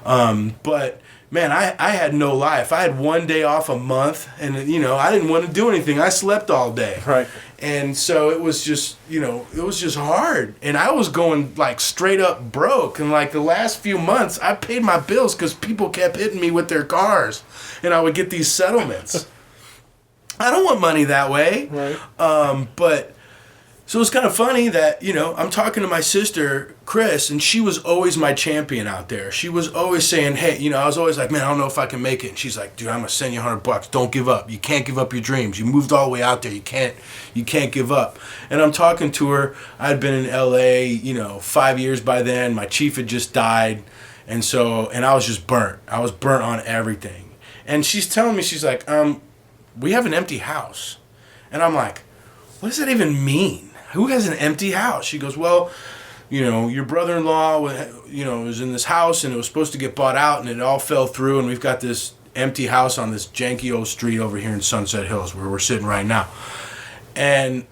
But man, I had no life. I had 1 day off a month, and I didn't want to do anything. I slept all day. Right. And so it was just, it was just hard. And I was going like straight up broke. And like the last few months, I paid my bills because people kept hitting me with their cars, and I would get these settlements. I don't want money that way. Right. But so it's kind of funny that, I'm talking to my sister, Chris, and she was always my champion out there. She was always saying, hey, I was always like, man, I don't know if I can make it. And she's like, dude, I'm going to send you $100. Don't give up. You can't give up your dreams. You moved all the way out there. You can't give up. And I'm talking to her. I'd been in LA, 5 years by then. My chief had just died. And I was just burnt. I was burnt on everything. And she's telling me, she's like, we have an empty house. And I'm like, what does that even mean? Who has an empty house? She goes, well, your brother-in-law, was in this house, and it was supposed to get bought out, and it all fell through, and we've got this empty house on this janky old street over here in Sunset Hills where we're sitting right now. And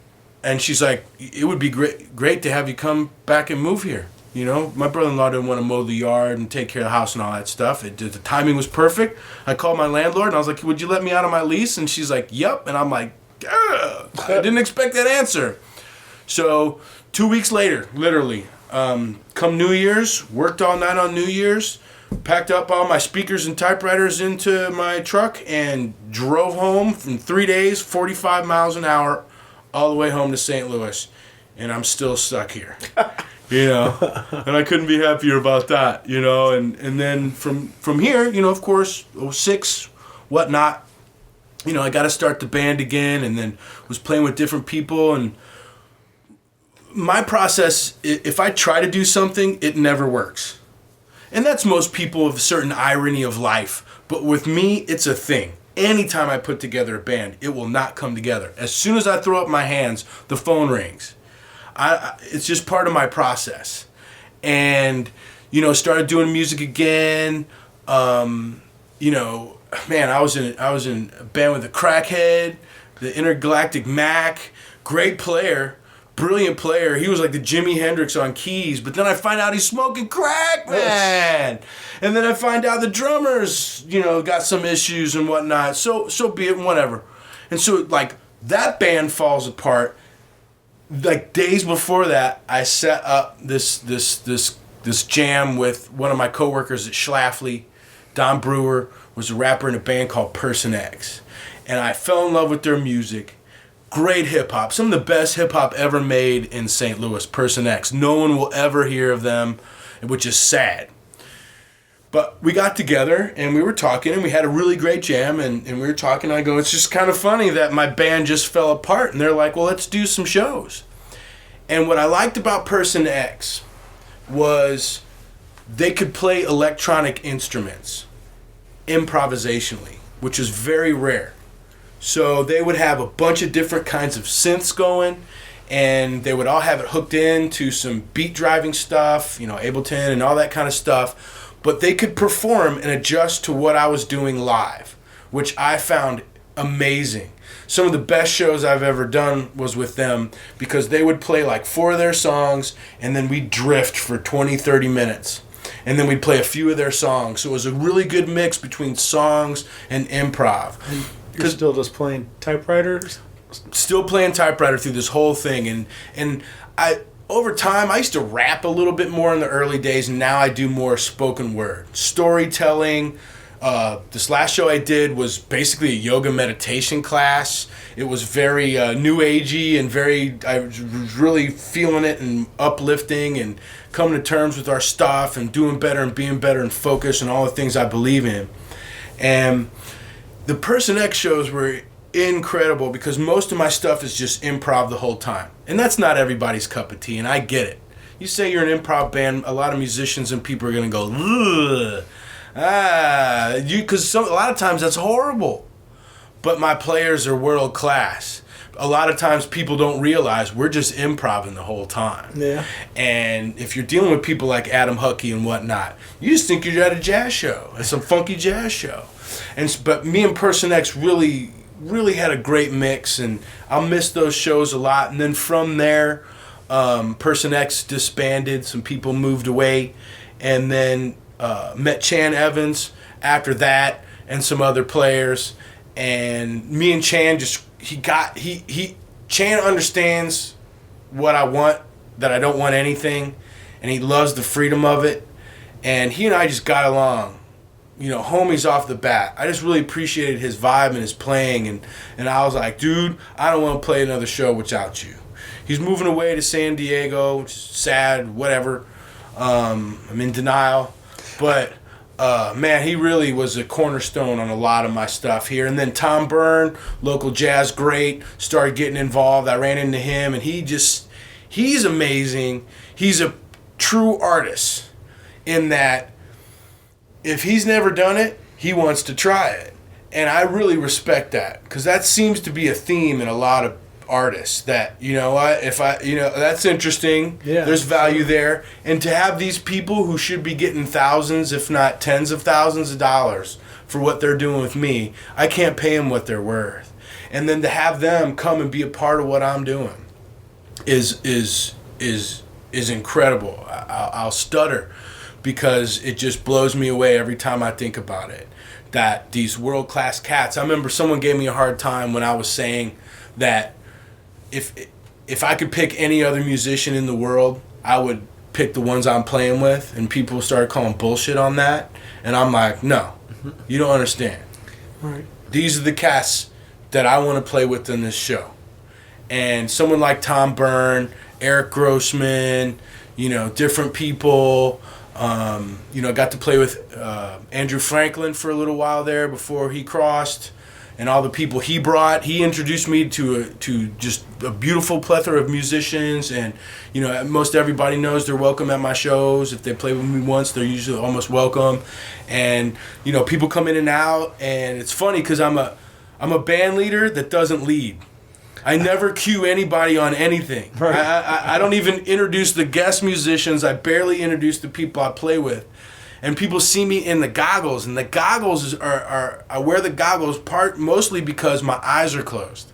she's like, it would be great to have you come back and move here. You know, my brother-in-law didn't want to mow the yard and take care of the house and all that stuff. The timing was perfect. I called my landlord and I was like, would you let me out of my lease? And she's like, yep. And I'm like, I didn't expect that answer. So 2 weeks later, literally, come New Year's, worked all night on New Year's, packed up all my speakers and typewriters into my truck and drove home from 3 days, 45 miles an hour, all the way home to St. Louis. And I'm still stuck here. You know, and I couldn't be happier about that, you know, and then from here, you know, of course, 06, whatnot, you know, I got to start the band again, and then was playing with different people, and my process, if I try to do something, it never works. And that's most people of a certain irony of life, but with me, it's a thing. Anytime I put together a band, it will not come together. As soon as I throw up my hands, the phone rings. It's just part of my process. And, you know, started doing music again. You know, man, I was in a band with a crackhead, the Intergalactic Mac, great player, brilliant player. He was like the Jimi Hendrix on keys, but then I find out he's smoking crack, man. And then I find out the drummers, you know, got some issues and whatnot. So be it, whatever. And so, like, that band falls apart. Like, days before that, I set up this jam with one of my coworkers at Schlafly. Don Brewer was a rapper in a band called Person X. And I fell in love with their music. Great hip-hop. Some of the best hip-hop ever made in St. Louis, Person X. No one will ever hear of them, which is sad. But we got together, and we were talking, and we had a really great jam, and we were talking, and I go, it's just kind of funny that my band just fell apart. And they're like, well, let's do some shows. And what I liked about Person X was they could play electronic instruments improvisationally, which is very rare. So they would have a bunch of different kinds of synths going, and they would all have it hooked into some beat driving stuff, you know, Ableton and all that kind of stuff. But they could perform and adjust to what I was doing live, which I found amazing. Some of the best shows I've ever done was with them because they would play like 4 of their songs and then we'd drift for 20, 30 minutes. And then we'd play a few of their songs. So it was a really good mix between songs and improv. And you're still just playing typewriters? Still playing typewriter through this whole thing. And I... Over time, I used to rap a little bit more in the early days, and now I do more spoken word. Storytelling. This last show I did was basically a yoga meditation class. It was very new agey and I was really feeling it and uplifting and coming to terms with our stuff and doing better and being better and focused and all the things I believe in. And the Person X shows were incredible because most of my stuff is just improv the whole time. And that's not everybody's cup of tea, and I get it. You say you're an improv band, a lot of musicians and people are going to go, ugh, because a lot of times that's horrible. But my players are world class. A lot of times people don't realize we're just improvising the whole time. Yeah. And if you're dealing with people like Adam Huckey and whatnot, you just think you're at a jazz show, at some funky jazz show. But me and Person X really had a great mix, and I'll miss those shows a lot. And then from there, Person X disbanded, some people moved away, and then met Chan Evans after that and some other players. And me and Chan Chan understands what I want, that I don't want anything, and he loves the freedom of it. And he and I just got along. You know, homies off the bat. I just really appreciated his vibe and his playing, and I was like, dude, I don't want to play another show without you. He's moving away to San Diego, which is sad, whatever. I'm in denial. But, man, he really was a cornerstone on a lot of my stuff here. And then Tom Byrne, local jazz great, started getting involved. I ran into him, and he's amazing. He's a true artist in that if he's never done it, he wants to try it. And I really respect that, because that seems to be a theme in a lot of artists, that, you know what, that's interesting. Yeah. There's value there. And to have these people who should be getting thousands, if not tens of thousands of dollars for what they're doing with me, I can't pay them what they're worth. And then to have them come and be a part of what I'm doing is incredible. I'll stutter because it just blows me away every time I think about it. That these world-class cats. I remember someone gave me a hard time when I was saying that if I could pick any other musician in the world, I would pick the ones I'm playing with, and people started calling bullshit on that, and I'm like, no, you don't understand. Right. These are the cats that I want to play with in this show. And someone like Tom Byrne, Eric Grossman, different people. I got to play with Andrew Franklin for a little while there before he crossed, and all the people he brought. He introduced me to just a beautiful plethora of musicians, and most everybody knows they're welcome at my shows. If they play with me once, they're usually almost welcome. And people come in and out, and it's funny because I'm a band leader that doesn't lead. I never cue anybody on anything. Right. I don't even introduce the guest musicians. I barely introduce the people I play with. And people see me in the goggles, and the goggles I wear the goggles mostly because my eyes are closed.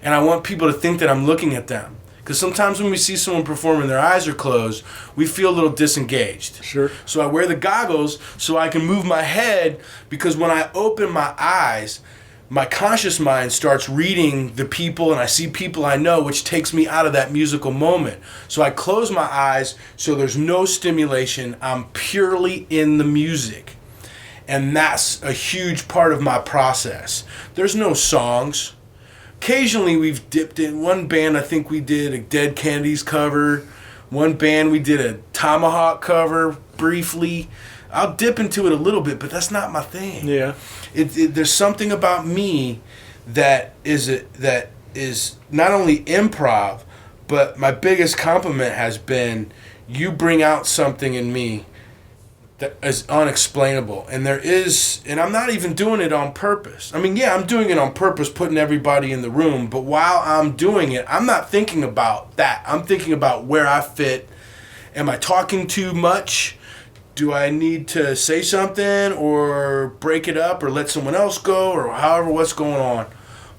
And I want people to think that I'm looking at them. Because sometimes when we see someone perform and their eyes are closed, we feel a little disengaged. Sure. So I wear the goggles so I can move my head, because when I open my eyes, my conscious mind starts reading the people, and I see people I know, which takes me out of that musical moment. So I close my eyes so there's no stimulation. I'm purely in the music. And that's a huge part of my process. There's no songs. Occasionally we've dipped in. One band, I think we did a Dead Kennedys cover. One band we did a Tomahawk cover briefly. I'll dip into it a little bit, but that's not my thing. Yeah. There's something about me that is not only improv, but my biggest compliment has been you bring out something in me that is unexplainable. And I'm not even doing it on purpose. I mean, yeah, I'm doing it on purpose, putting everybody in the room, but while I'm doing it, I'm not thinking about that. I'm thinking about where I fit. Am I talking too much? Do I need to say something or break it up or let someone else go or however what's going on?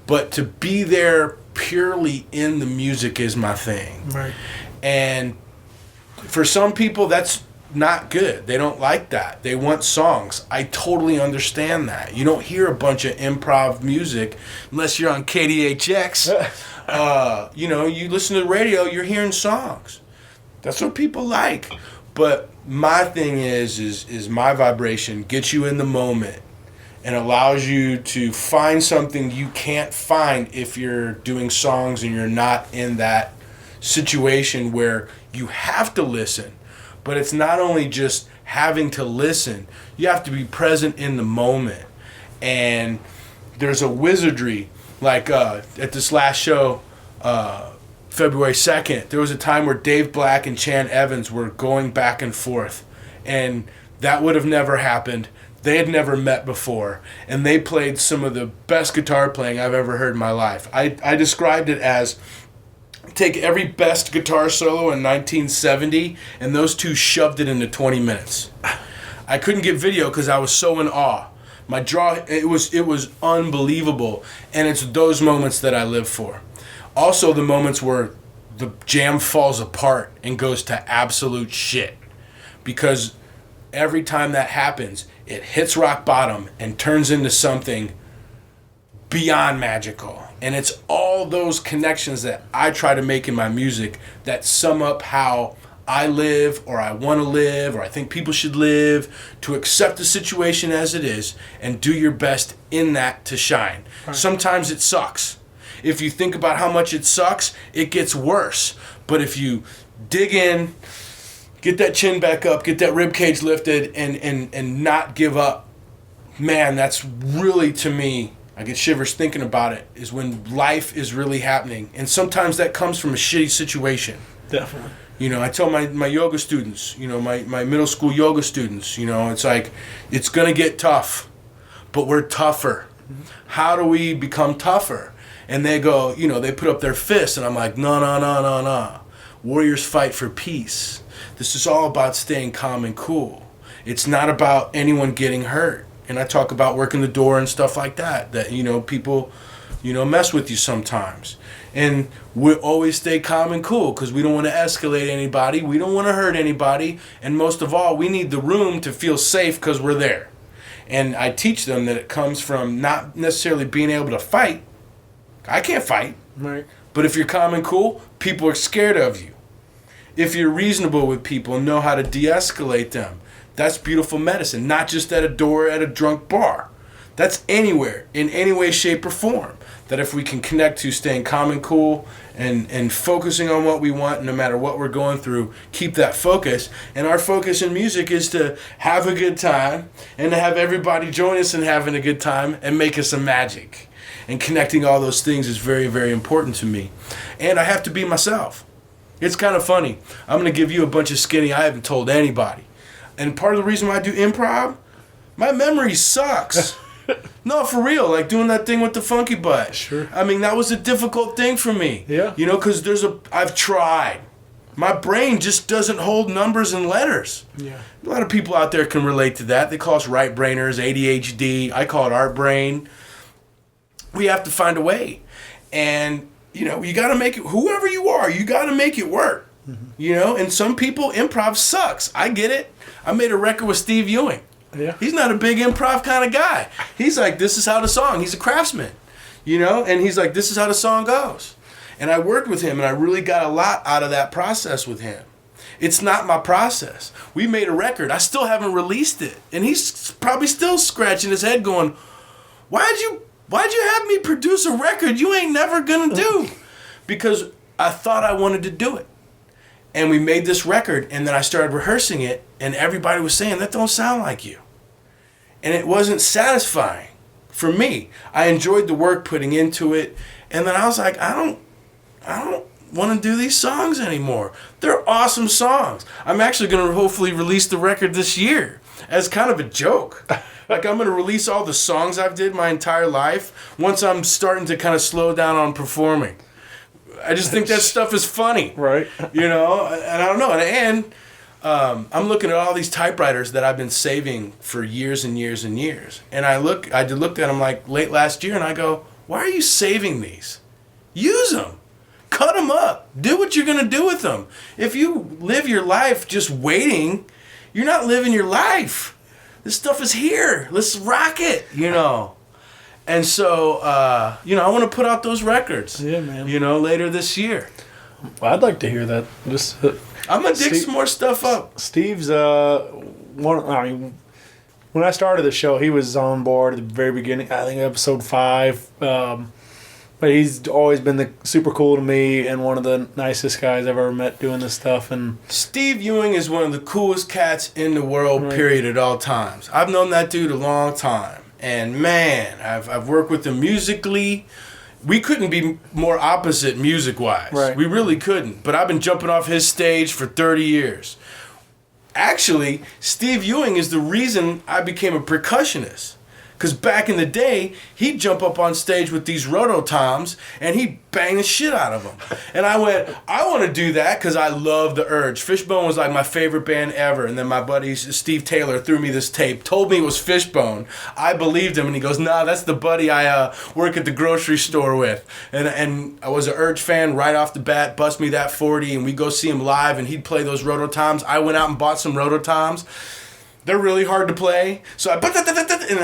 But to be there purely in the music is my thing. Right. And for some people, that's not good. They don't like that. They want songs. I totally understand that. You don't hear a bunch of improv music unless you're on KDHX. You listen to the radio, you're hearing songs. That's what people like. But my thing is my vibration gets you in the moment and allows you to find something you can't find if you're doing songs and you're not in that situation where you have to listen. But it's not only just having to listen, you have to be present in the moment. And there's a wizardry, like at this last show, February 2nd, there was a time where Dave Black and Chan Evans were going back and forth, and that would have never happened. They had never met before, and they played some of the best guitar playing I've ever heard in my life. I described it as take every best guitar solo in 1970, and those two shoved it into 20 minutes. I couldn't get video because I was so in awe. My draw, it was unbelievable, and it's those moments that I live for. Also, the moments where the jam falls apart and goes to absolute shit. Because every time that happens, it hits rock bottom and turns into something beyond magical. And it's all those connections that I try to make in my music that sum up how I live, or I want to live, or I think people should live, to accept the situation as it is and do your best in that to shine. Right. Sometimes it sucks. If you think about how much it sucks, it gets worse. But if you dig in, get that chin back up, get that rib cage lifted, and not give up, man, that's really, to me, I get shivers thinking about it, is when life is really happening. And sometimes that comes from a shitty situation. Definitely. I tell my yoga students, my middle school yoga students, it's like, it's going to get tough, but we're tougher. Mm-hmm. How do we become tougher? And they go, they put up their fists, and I'm like, no. Warriors fight for peace. This is all about staying calm and cool. It's not about anyone getting hurt. And I talk about working the door and stuff like that, people, mess with you sometimes. And we always stay calm and cool because we don't want to escalate anybody. We don't want to hurt anybody. And most of all, we need the room to feel safe because we're there. And I teach them that it comes from not necessarily being able to fight. I can't fight. Right. But if you're calm and cool, people are scared of you. If you're reasonable with people and know how to de-escalate them, that's beautiful medicine. Not just at a door at a drunk bar. That's anywhere, in any way, shape, or form. That if we can connect to staying calm and cool and focusing on what we want, no matter what we're going through, keep that focus. And our focus in music is to have a good time and to have everybody join us in having a good time and make us some magic. And connecting all those things is very, very important to me. And I have to be myself. It's kind of funny. I'm going to give you a bunch of skinny I haven't told anybody. And part of the reason why I do improv, my memory sucks. No, for real. Like doing that thing with the funky butt. Sure. I mean, that was a difficult thing for me. Yeah. Because I've tried. My brain just doesn't hold numbers and letters. Yeah. A lot of people out there can relate to that. They call us right-brainers, ADHD. I call it art brain. We have to find a way. And, you got to make it, whoever you are, you got to make it work. Mm-hmm. And some people, improv sucks. I get it. I made a record with Steve Ewing. Yeah. He's not a big improv kind of guy. He's like, this is how the song, he's a craftsman, and he's like, this is how the song goes. And I worked with him, and I really got a lot out of that process with him. It's not my process. We made a record. I still haven't released it. And he's probably still scratching his head going, why'd you have me produce a record you ain't never gonna do? Because I thought I wanted to do it. And we made this record, and then I started rehearsing it, and everybody was saying, that don't sound like you. And it wasn't satisfying for me. I enjoyed the work putting into it, and then I was like, I don't want to do these songs anymore. They're awesome songs. I'm actually going to hopefully release the record this year as kind of a joke. Like, I'm going to release all the songs I've did my entire life once I'm starting to kind of slow down on performing. I just think that stuff is funny. Right. And I don't know. And I'm looking at all these typewriters that I've been saving for years and years and years. And I looked at them like late last year, and I go, why are you saving these? Use them. Cut them up. Do what you're going to do with them. If you live your life just waiting, you're not living your life. This stuff is here. Let's rock it, And so, I want to put out those records. Yeah, man. Later this year. Well, I'd like to hear that. Just, I'm going to dig some more stuff up. Steve's, when I started the show, he was on board at the very beginning, I think episode 5. But he's always been super cool to me and one of the nicest guys I've ever met doing this stuff. And Steve Ewing is one of the coolest cats in the world, period, at all times. I've known that dude a long time. And man, I've worked with him musically. We couldn't be more opposite music-wise. Right. We really couldn't. But I've been jumping off his stage for 30 years. Actually, Steve Ewing is the reason I became a percussionist. Because back in the day, he'd jump up on stage with these rototoms, and he'd bang the shit out of them. And I went, I want to do that because I love the Urge. Fishbone was like my favorite band ever. And then my buddy Steve Taylor threw me this tape, told me it was Fishbone. I believed him, and he goes, nah, that's the buddy I work at the grocery store with. And I was an Urge fan right off the bat, bust me that 40, and we'd go see him live, and he'd play those rototoms. I went out and bought some rototoms. They're really hard to play. So I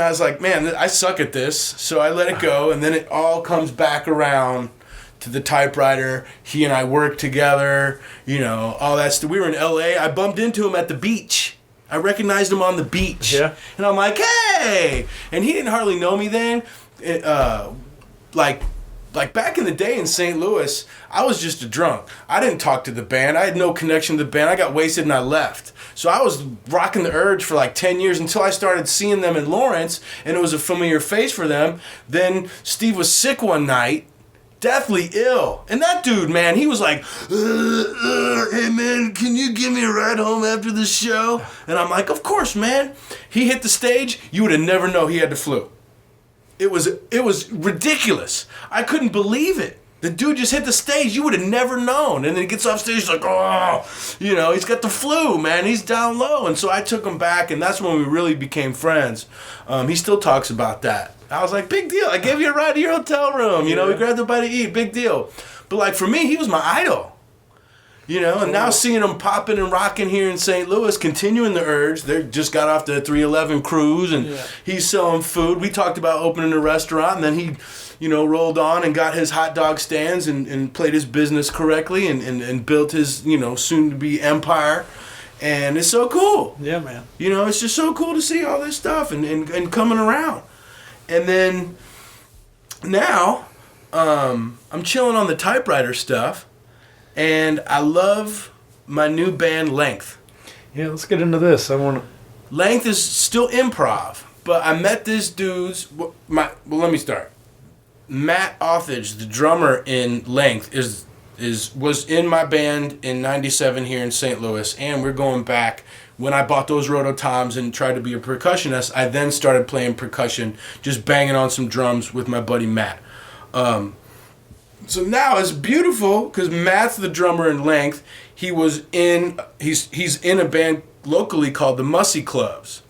was like, man, I suck at this. So I let it go, and then it all comes back around to the typewriter. He and I worked together, all that stuff. We were in L.A. I bumped into him at the beach. I recognized him on the beach. Yeah. And I'm like, hey! And he didn't hardly know me then. Like back in the day in St. Louis, I was just a drunk. I didn't talk to the band. I had no connection to the band. I got wasted and I left. So I was rocking the Urge for like 10 years until I started seeing them in Lawrence, and it was a familiar face for them. Then Steve was sick one night, deathly ill. And that dude, man, he was like, hey, man, can you give me a ride home after the show? And I'm like, of course, man. He hit the stage. You would have never known he had the flu. It was ridiculous. I couldn't believe it. The dude just hit the stage. You would have never known. And then he gets off stage, he's like, oh, you know, he's got the flu, man. He's down low. And so I took him back, and that's when we really became friends. He still talks about that. I was like, big deal. I gave you a ride to your hotel room. You know, we grabbed a bite to eat. Big deal. But, like, for me, he was my idol. You know, and now seeing him popping and rocking here in St. Louis, continuing the urge. They just got off the 311 cruise, and he's selling food. We talked about opening a restaurant, and then he, you know, rolled on and got his hot dog stands and played his business correctly and built his, you know, soon-to-be empire. And it's so cool. Yeah, man. You know, it's just so cool to see all this stuff and coming around. And then now I'm chilling on the typewriter stuff. And I love my new band, Length. Yeah, let's get into this. Length is still improv, but I met this dude's... Well, let me start. Matt Authage, the drummer in Length, was in my band in '97 here in St. Louis, and we're going back. When I bought those Rototoms and tried to be a percussionist, I then started playing percussion, just banging on some drums with my buddy Matt. So now it's beautiful because Matt's the drummer in Length. He's in a band locally called the Mussy Clubs.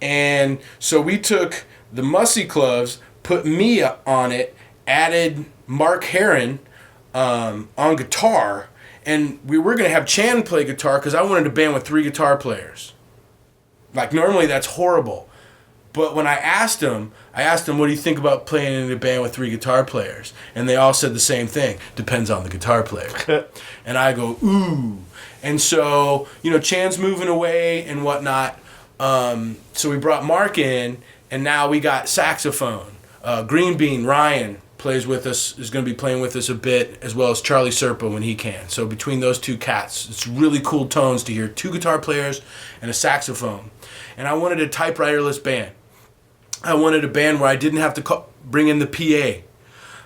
And so we took the Mussy Clubs, put me on it, added Mark Heron on guitar, and we were going to have Chan play guitar because I wanted a band with 3 guitar players. Like, normally that's horrible. But when I asked them, what do you think about playing in a band with 3 guitar players? And they all said the same thing. Depends on the guitar player. And I go, ooh. And so, you know, Chan's moving away and whatnot. So we brought Mark in, and now we got saxophone. Green Bean, Ryan, plays with us, is going to be playing with us a bit, as well as Charlie Serpa when he can. So between those 2 cats, it's really cool tones to hear 2 guitar players and a saxophone. And I wanted a typewriterless band. I wanted a band where I didn't have to bring in the PA.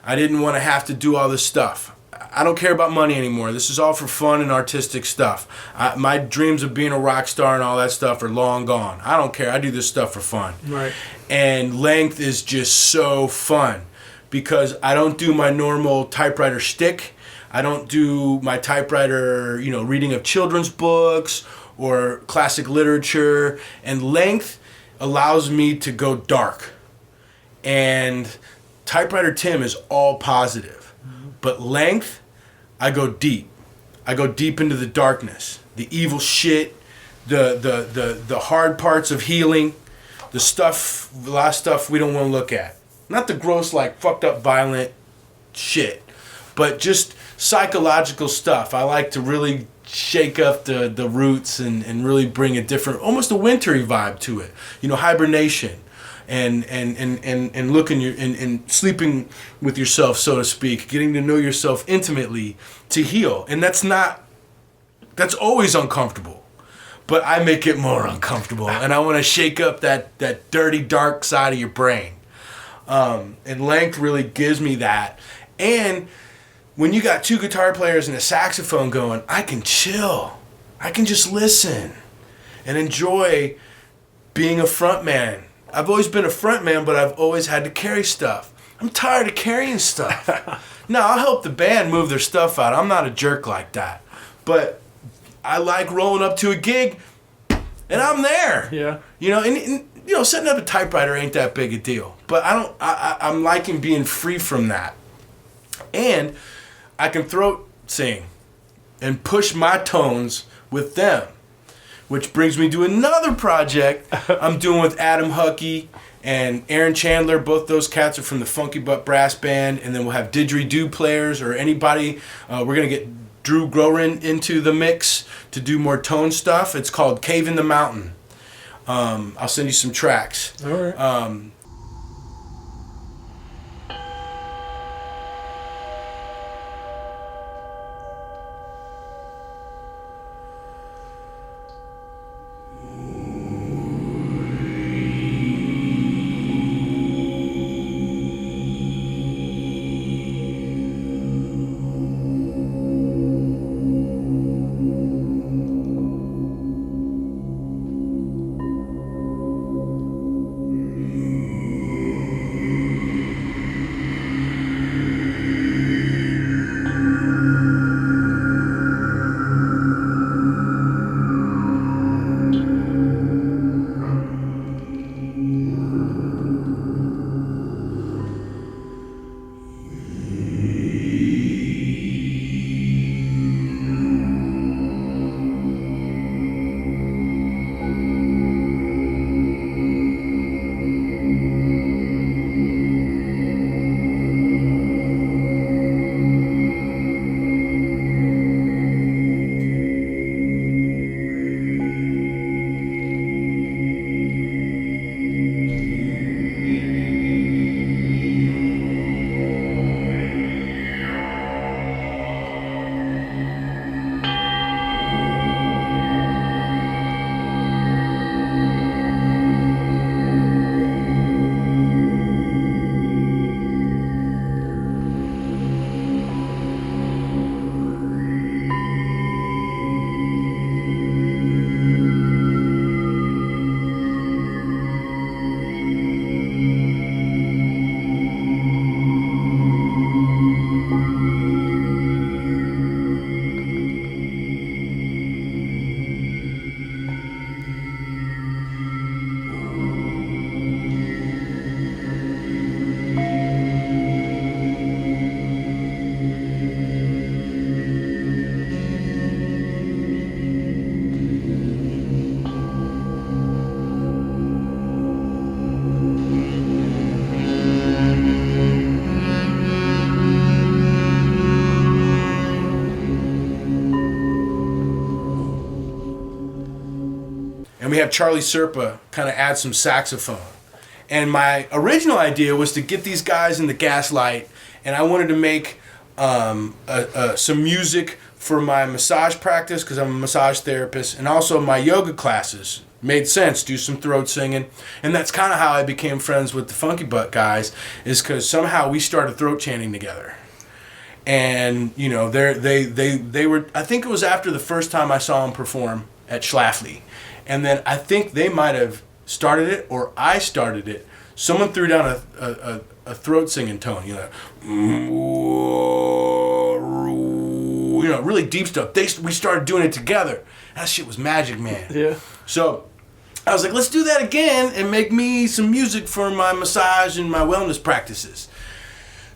I didn't want to have to do all this stuff. I don't care about money anymore. This is all for fun and artistic stuff. My dreams of being a rock star and all that stuff are long gone. I don't care. I do this stuff for fun. Right. And Length is just so fun because I don't do my normal typewriter shtick. I don't do my typewriter, you know, reading of children's books or classic literature. And Length allows me to go dark. And Typewriter Tim is all positive. But Length, I go deep. I go deep into the darkness. The evil shit, the hard parts of healing, the last stuff we don't want to look at. Not the gross, like, fucked up, violent shit, but just psychological stuff. I like to really shake up the roots and really bring a different, almost a wintry vibe to it. You know, hibernation and looking and sleeping with yourself, so to speak, getting to know yourself intimately to heal. And that's always uncomfortable. But I make it more uncomfortable, and I want to shake up that dirty, dark side of your brain. And Length really gives me that. And when you got 2 guitar players and a saxophone going, I can chill. I can just listen and enjoy being a front man. I've always been a front man, but I've always had to carry stuff. I'm tired of carrying stuff. Now, I'll help the band move their stuff out. I'm not a jerk like that. But I like rolling up to a gig, and I'm there. Yeah. You know, and you know, setting up a typewriter ain't that big a deal. But I'm liking being free from that. And I can throat sing and push my tones with them, which brings me to another project I'm doing with Adam Huckey and Aaron Chandler. Both those cats are from the Funky Butt Brass Band. And then we'll have didgeridoo players or anybody. We're going to get Drew Grorin into the mix to do more tone stuff. It's called Cave in the Mountain. I'll send you some tracks. All right. we have Charlie Serpa kind of add some saxophone. And my original idea was to get these guys in the Gaslight, and I wanted to make some music for my massage practice, because I'm a massage therapist, and also my yoga classes. Made sense, do some throat singing. And that's kind of how I became friends with the Funky Butt guys, is because somehow we started throat chanting together. And, you know, they were, I think it was after the first time I saw them perform at Schlafly. And then I think they might have started it, or I started it. Someone threw down a throat singing tone, you know, really deep stuff. We started doing it together. That shit was magic, man. Yeah. So I was like, let's do that again and make me some music for my massage and my wellness practices.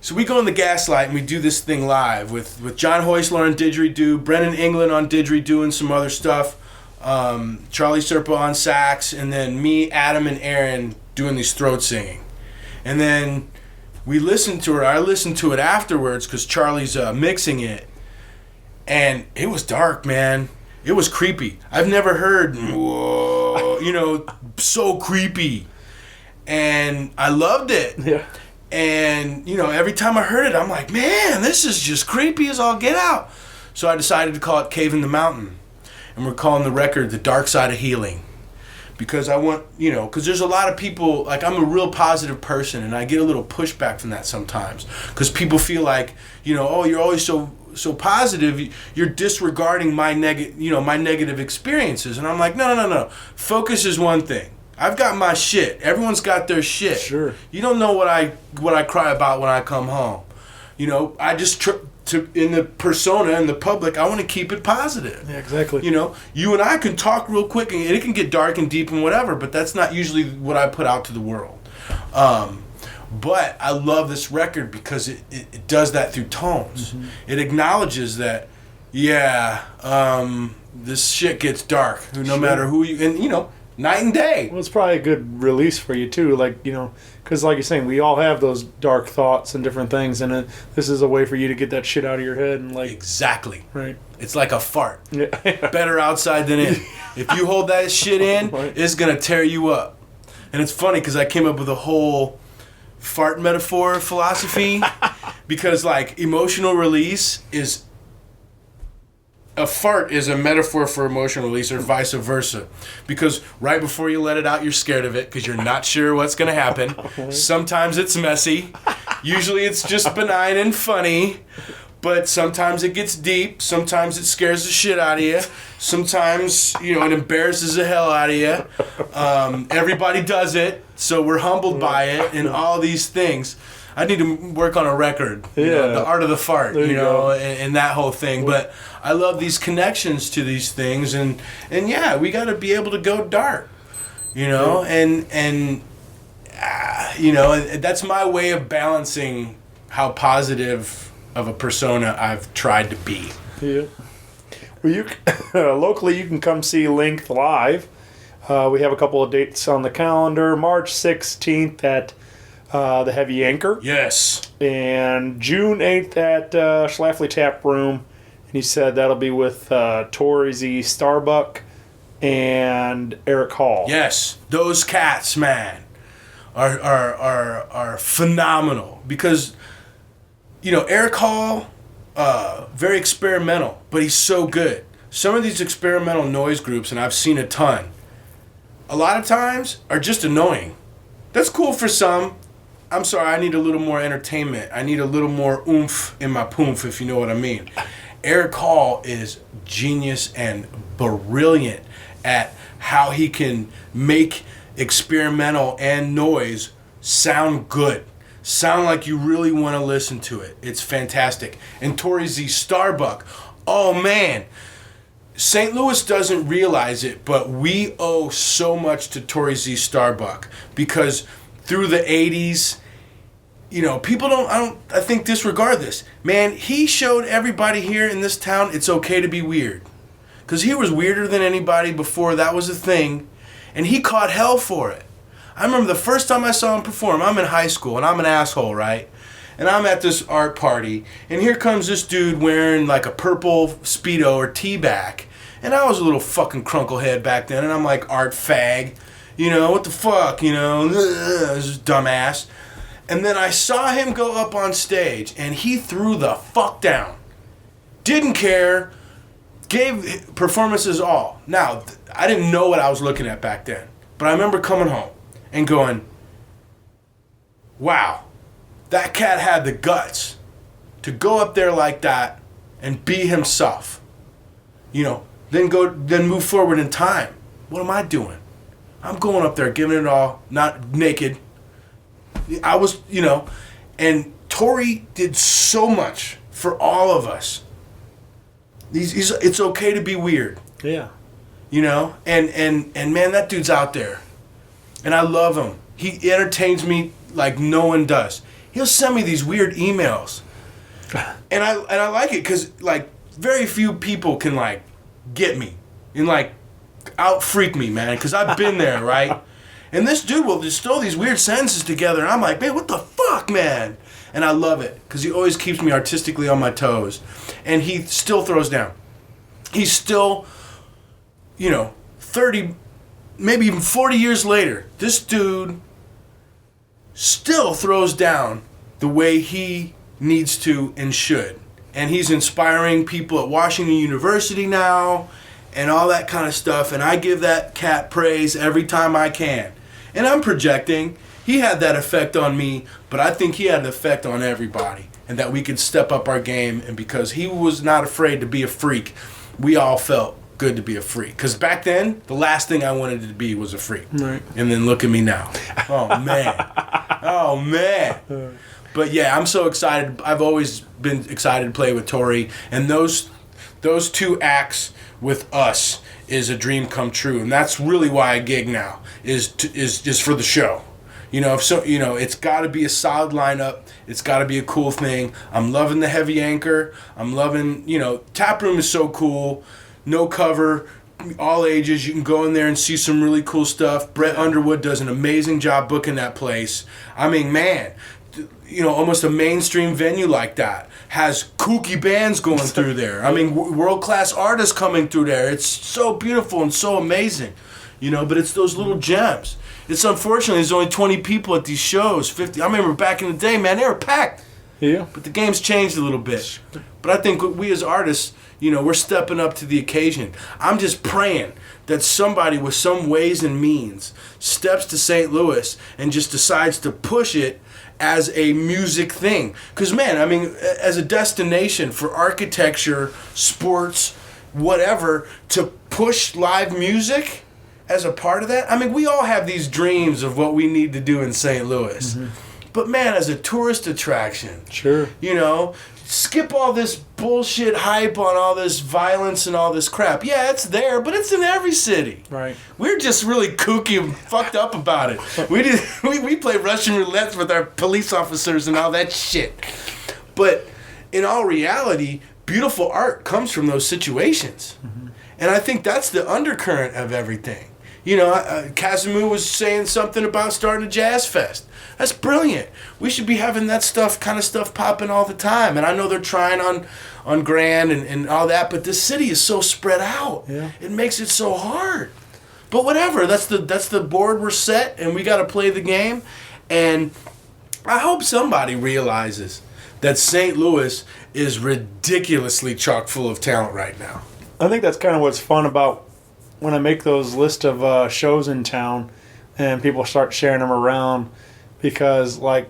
So we go in the Gaslight and we do this thing live with John Heusler on didgeridoo, Brennan England on didgeridoo and some other stuff, Charlie Serpa on sax, and then me, Adam, and Aaron doing these throat singing. And then we listened to it. I listened to it afterwards because Charlie's mixing it. And it was dark, man. It was creepy. I've never heard, whoa, you know, so creepy. And I loved it. Yeah. And, you know, every time I heard it, I'm like, man, this is just creepy as all get out. So I decided to call it Cave in the Mountain. And we're calling the record The Dark Side of Healing. Because I want, you know, because there's a lot of people, like, I'm a real positive person, and I get a little pushback from that sometimes. Because people feel like, you know, oh, you're always so positive, you're disregarding my negative experiences. And I'm like, no. Focus is one thing. I've got my shit. Everyone's got their shit. Sure. You don't know what I cry about when I come home. You know, I just in the persona, in the public, I want to keep it positive. Yeah, exactly. You know, you and I can talk real quick, and it can get dark and deep and whatever, but that's not usually what I put out to the world. But I love this record because it does that through tones. Mm-hmm. It acknowledges that, this shit gets dark, no matter who you, and, you know, night and day. Well, it's probably a good release for you, too. Like, you know, because like you're saying, we all have those dark thoughts and different things, and this is a way for you to get that shit out of your head. And like, exactly. Right. It's like a fart. Yeah. Better outside than in. If you hold that shit in, right, it's going to tear you up. And it's funny because I came up with a whole fart metaphor philosophy because, like, emotional release is... A fart is a metaphor for emotional release, or vice versa. Because right before you let it out, you're scared of it because you're not sure what's going to happen. Sometimes it's messy. Usually it's just benign and funny. But sometimes it gets deep. Sometimes it scares the shit out of you. Sometimes, you know, it embarrasses the hell out of you. Everybody does it, so we're humbled by it, and all these things. I need to work on a record, you know, the art of the fart, you know, and that whole thing. But I love these connections to these things, and yeah, we got to be able to go dark, you know, and you know, that's my way of balancing how positive of a persona I've tried to be. Yeah. Well, you locally you can come see Length live. We have a couple of dates on the calendar. March 16th at the Heavy Anchor. Yes. And June 8th at Schlafly Tap Room. And he said that'll be with Tory Z Starbuck and Eric Hall. Yes. Those cats, man, are phenomenal. Because, you know, Eric Hall, very experimental, but he's so good. Some of these experimental noise groups, and I've seen a ton, a lot of times are just annoying. That's cool for some. I'm sorry, I need a little more entertainment. I need a little more oomph in my poomph, if you know what I mean. Eric Hall is genius and brilliant at how he can make experimental and noise sound good. Sound like you really want to listen to it. It's fantastic. And Tory Z Starbuck, oh man. St. Louis doesn't realize it, but we owe so much to Tory Z Starbuck because through the 80s, you know, people I think disregard this. Man, he showed everybody here in this town it's okay to be weird. Because he was weirder than anybody before that was a thing, and he caught hell for it. I remember the first time I saw him perform, I'm in high school, and I'm an asshole, right? And I'm at this art party, and here comes this dude wearing like a purple Speedo or T-back, And I was a little fucking crunklehead back then, and I'm like, art fag. What the fuck, this dumbass. And then I saw him go up on stage, and he threw the fuck down. Didn't care. Gave performances all. Now, I didn't know what I was looking at back then. But I remember coming home and going, wow, that cat had the guts to go up there like that and be himself. Then move forward in time. What am I doing? I'm going up there, giving it all, not naked. I was, and Tory did so much for all of us. It's okay to be weird. Yeah. And man, that dude's out there. And I love him. He entertains me like no one does. He'll send me these weird emails. And I like it because, like, very few people can, like, get me and, like, out-freak me, man, because I've been there, right? And this dude will just throw these weird sentences together, and I'm like, man, what the fuck, man? And I love it because he always keeps me artistically on my toes. And he still throws down. He's still, 30, maybe even 40 years later, this dude still throws down the way he needs to and should. And he's inspiring people at Washington University now and all that kind of stuff. And I give that cat praise every time I can. And I'm projecting. He had that effect on me, but I think he had an effect on everybody. And that we could step up our game. And because he was not afraid to be a freak, we all felt good to be a freak. Because back then, the last thing I wanted to be was a freak. Right. And then look at me now. Oh, man. Oh, man. But yeah, I'm so excited. I've always been excited to play with Tory. And those two acts with us is a dream come true. And that's really why I gig now, is just for the show. It's got to be a solid lineup. It's got to be a cool thing. I'm loving the heavy anchor. I'm loving, tap room is so cool. No cover, all ages. You can go in there and see some really cool stuff. Brett Underwood does an amazing job booking that place. I mean, man, almost a mainstream venue like that has kooky bands going through there. I mean, world-class artists coming through there. It's so beautiful and so amazing, but it's those little gems. It's unfortunately there's only 20 people at these shows, 50. I remember back in the day, man, they were packed. Yeah. But the game's changed a little bit. But I think we as artists, we're stepping up to the occasion. I'm just praying that somebody with some ways and means steps to St. Louis and just decides to push it as a music thing. Because, man, I mean, as a destination for architecture, sports, whatever, to push live music as a part of that. I mean, we all have these dreams of what we need to do in St. Louis. Mm-hmm. But, man, as a tourist attraction, sure, skip all this bullshit hype on all this violence and all this crap. Yeah, it's there, but it's in every city. Right. We're just really kooky and fucked up about it. We play Russian roulette with our police officers and all that shit. But in all reality, beautiful art comes from those situations. Mm-hmm. And I think that's the undercurrent of everything. Kazemu was saying something about starting a jazz fest. That's brilliant. We should be having that kind of stuff popping all the time. And I know they're trying on Grand and all that, but the city is so spread out. Yeah. It makes it so hard. But whatever. That's the board we're set, and we got to play the game. And I hope somebody realizes that St. Louis is ridiculously chock full of talent right now. I think that's kind of what's fun about when I make those list of shows in town and people start sharing them around, because like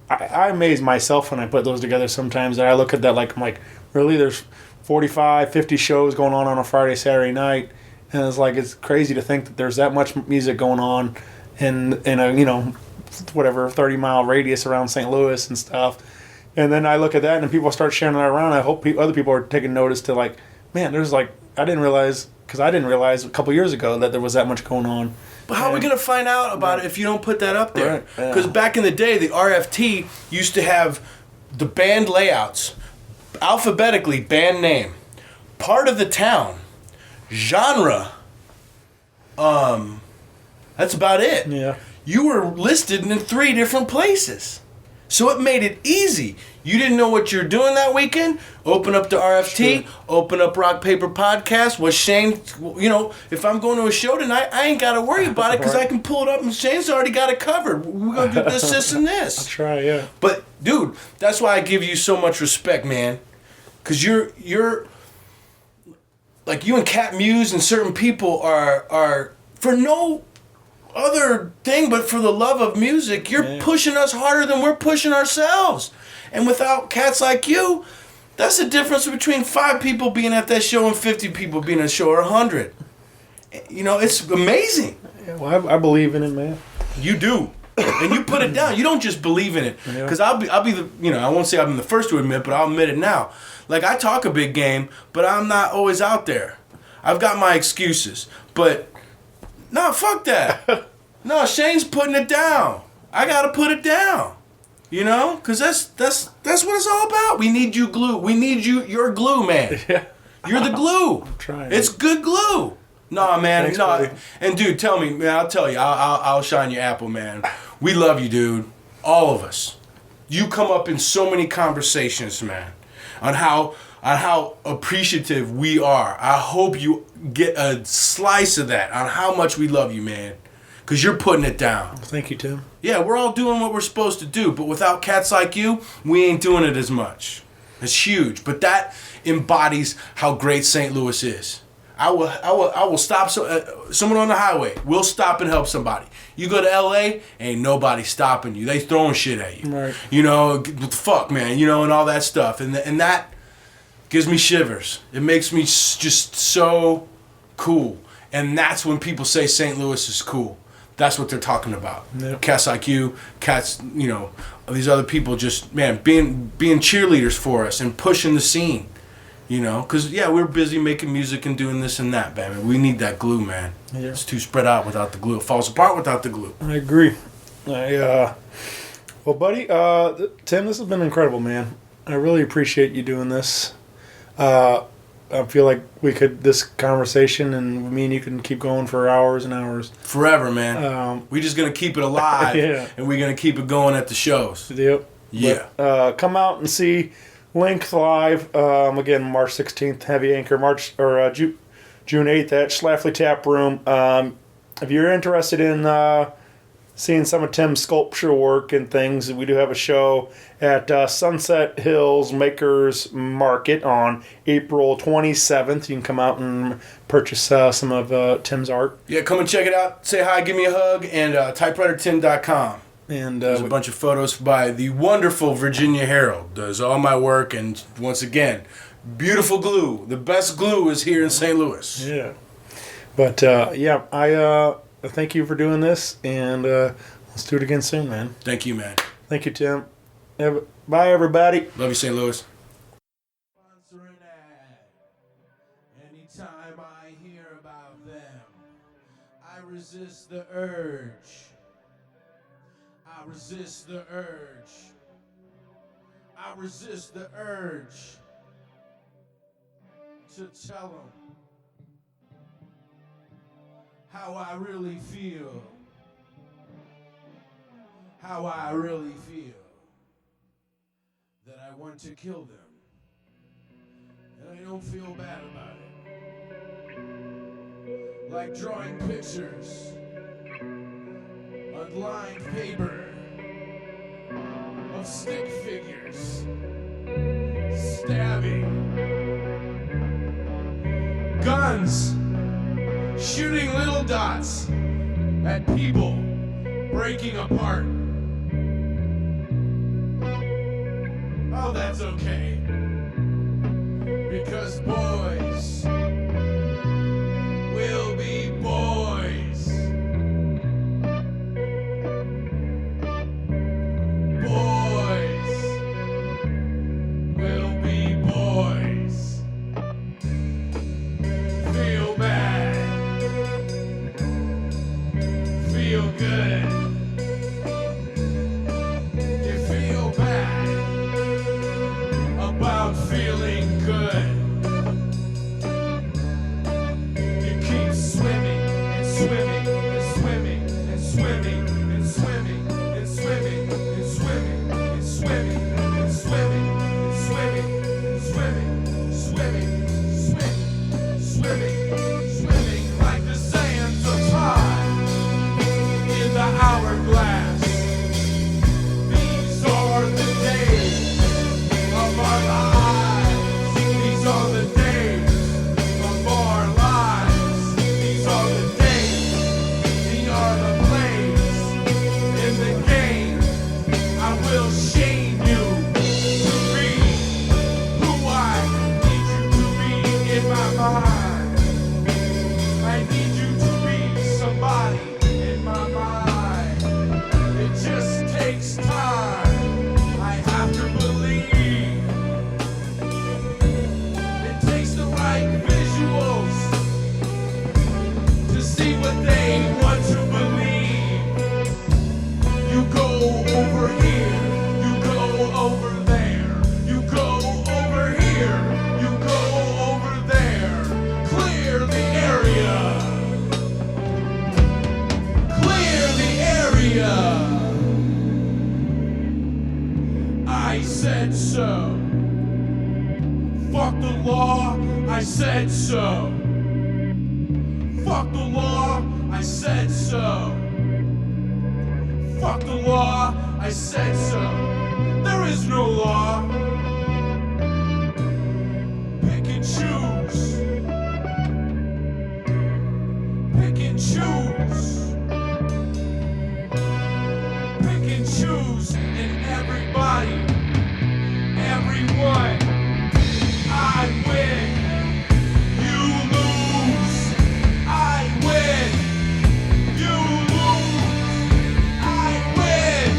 I amaze myself when I put those together sometimes, and I look at that like I'm like, really, there's 45, 50 shows going on a Friday, Saturday night, and it's crazy to think that there's that much music going on in a 30-mile radius around St. Louis and stuff. And then I look at that and people start sharing that around. I hope other people are taking notice to like, man, there's I didn't realize a couple years ago that there was that much going on. But how are we going to find out about it if you don't put that up there? Because back in the day, the RFT used to have the band layouts, alphabetically, band name, part of the town, genre. That's about it. Yeah. You were listed in 3 different places. So it made it easy. You didn't know what you're doing that weekend? Open up the RFT, open up Rock Paper Podcast. Was Shane, if I'm going to a show tonight, I ain't got to worry about it because I can pull it up and Shane's already got it covered. We're going to do this, and this. I'll try, yeah. But, dude, that's why I give you so much respect, man. Because you're like you and Cat Muse and certain people are for no other thing but for the love of music, you're pushing us harder than we're pushing ourselves. And without cats like you, that's the difference between 5 people being at that show and 50 people being at a show or 100. It's amazing. Yeah, well, I believe in it, man. You do. And you put it down. You don't just believe in it. Because I'll be the, I won't say I'm the first to admit, but I'll admit it now. Like, I talk a big game, but I'm not always out there. I've got my excuses. But, no, fuck that. No, Shane's putting it down. I got to put it down. Because that's what it's all about. We need you glue. We need you. You're glue, man. Yeah. You're the glue. I'm trying. It's good glue. No, man. Thanks, no. buddy. And, dude, tell me, man, I'll tell you. I'll shine your apple, man. We love you, dude. All of us. You come up in so many conversations, man, on how appreciative we are. I hope you get a slice of that on how much we love you, man. Because you're putting it down. Thank you, Tim. Yeah, we're all doing what we're supposed to do, but without cats like you, we ain't doing it as much. It's huge, but that embodies how great St. Louis is. I will stop someone on the highway. We'll stop and help somebody. You go to L.A., ain't nobody stopping you. They throwing shit at you. Right. What the fuck, man, and all that stuff. And that gives me shivers. It makes me just so cool. And that's when people say St. Louis is cool. That's what they're talking about. Yep. Cats like you, cats, these other people just, man, being cheerleaders for us and pushing the scene. Because, we're busy making music and doing this and that, man. We need that glue, man. Yeah. It's too spread out without the glue. It falls apart without the glue. I agree. Well, buddy, Tim, this has been incredible, man. I really appreciate you doing this. I feel like this conversation and me and you can keep going for hours and hours. Forever, man. We're just going to keep it alive. Yeah. And we're going to keep it going at the shows. Yep. Yeah. But, come out and see Link live. Again, March 16th, Heavy Anchor, June 8th at Schlafly Tap Room. If you're interested in seeing some of Tim's sculpture work and things, we do have a show at Sunset Hills Makers Market on April 27th. You can come out and purchase some of Tim's art. Yeah, come and check it out. Say hi, give me a hug, and typewritertim.com. And there's a bunch of photos by the wonderful Virginia Herald. Does all my work, and once again, beautiful glue. The best glue is here in St. Louis. Yeah. But, I thank you for doing this, and let's do it again soon, man. Thank you, man. Thank you, Tim. Bye, everybody. Love you, St. Louis. Anytime I hear about them, I resist the urge. I resist the urge. I resist the urge to tell them how I really feel. How I really feel. That I want to kill them. And I don't feel bad about it. Like drawing pictures on lined paper of stick figures stabbing, guns shooting little dots at people breaking apart. Oh, that's okay, because boys will be boys. Boys will be boys. Feel bad. Feel good. You feel bad about feeling good. I said so. Fuck the law, I said so. Fuck the law, I said so. Fuck the law, I said so. There is no law. Pick and choose. Pick and choose. Pick and choose. And everybody, everyone, I win. You lose. I win. You lose. I win.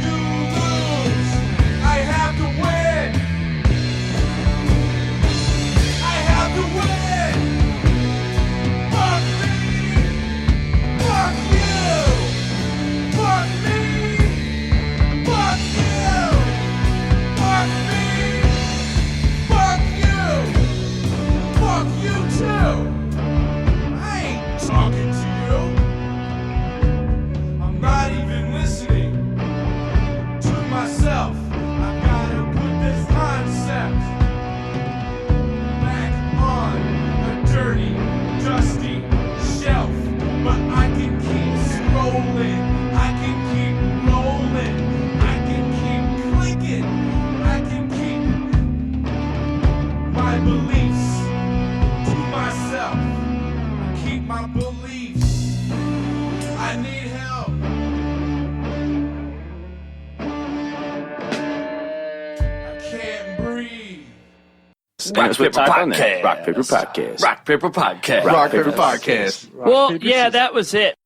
You lose. I have to win. I have to win. Fuck me. Fuck you. Fuck me. Fuck you. Fuck me. Fuck you. Fuck you too. I ain't talking to you. I'm not even listening to myself. I've gotta put this concept back on a dirty, dusty shelf. But I can keep scrolling. I can keep rolling. I can keep clicking. I can keep my beliefs to myself. I keep my beliefs. I need help. I can't breathe. Rock Paper Podcast. Rock Paper Podcast. Rock Paper Podcast. Rock Paper Podcast. Well, yeah, that was it.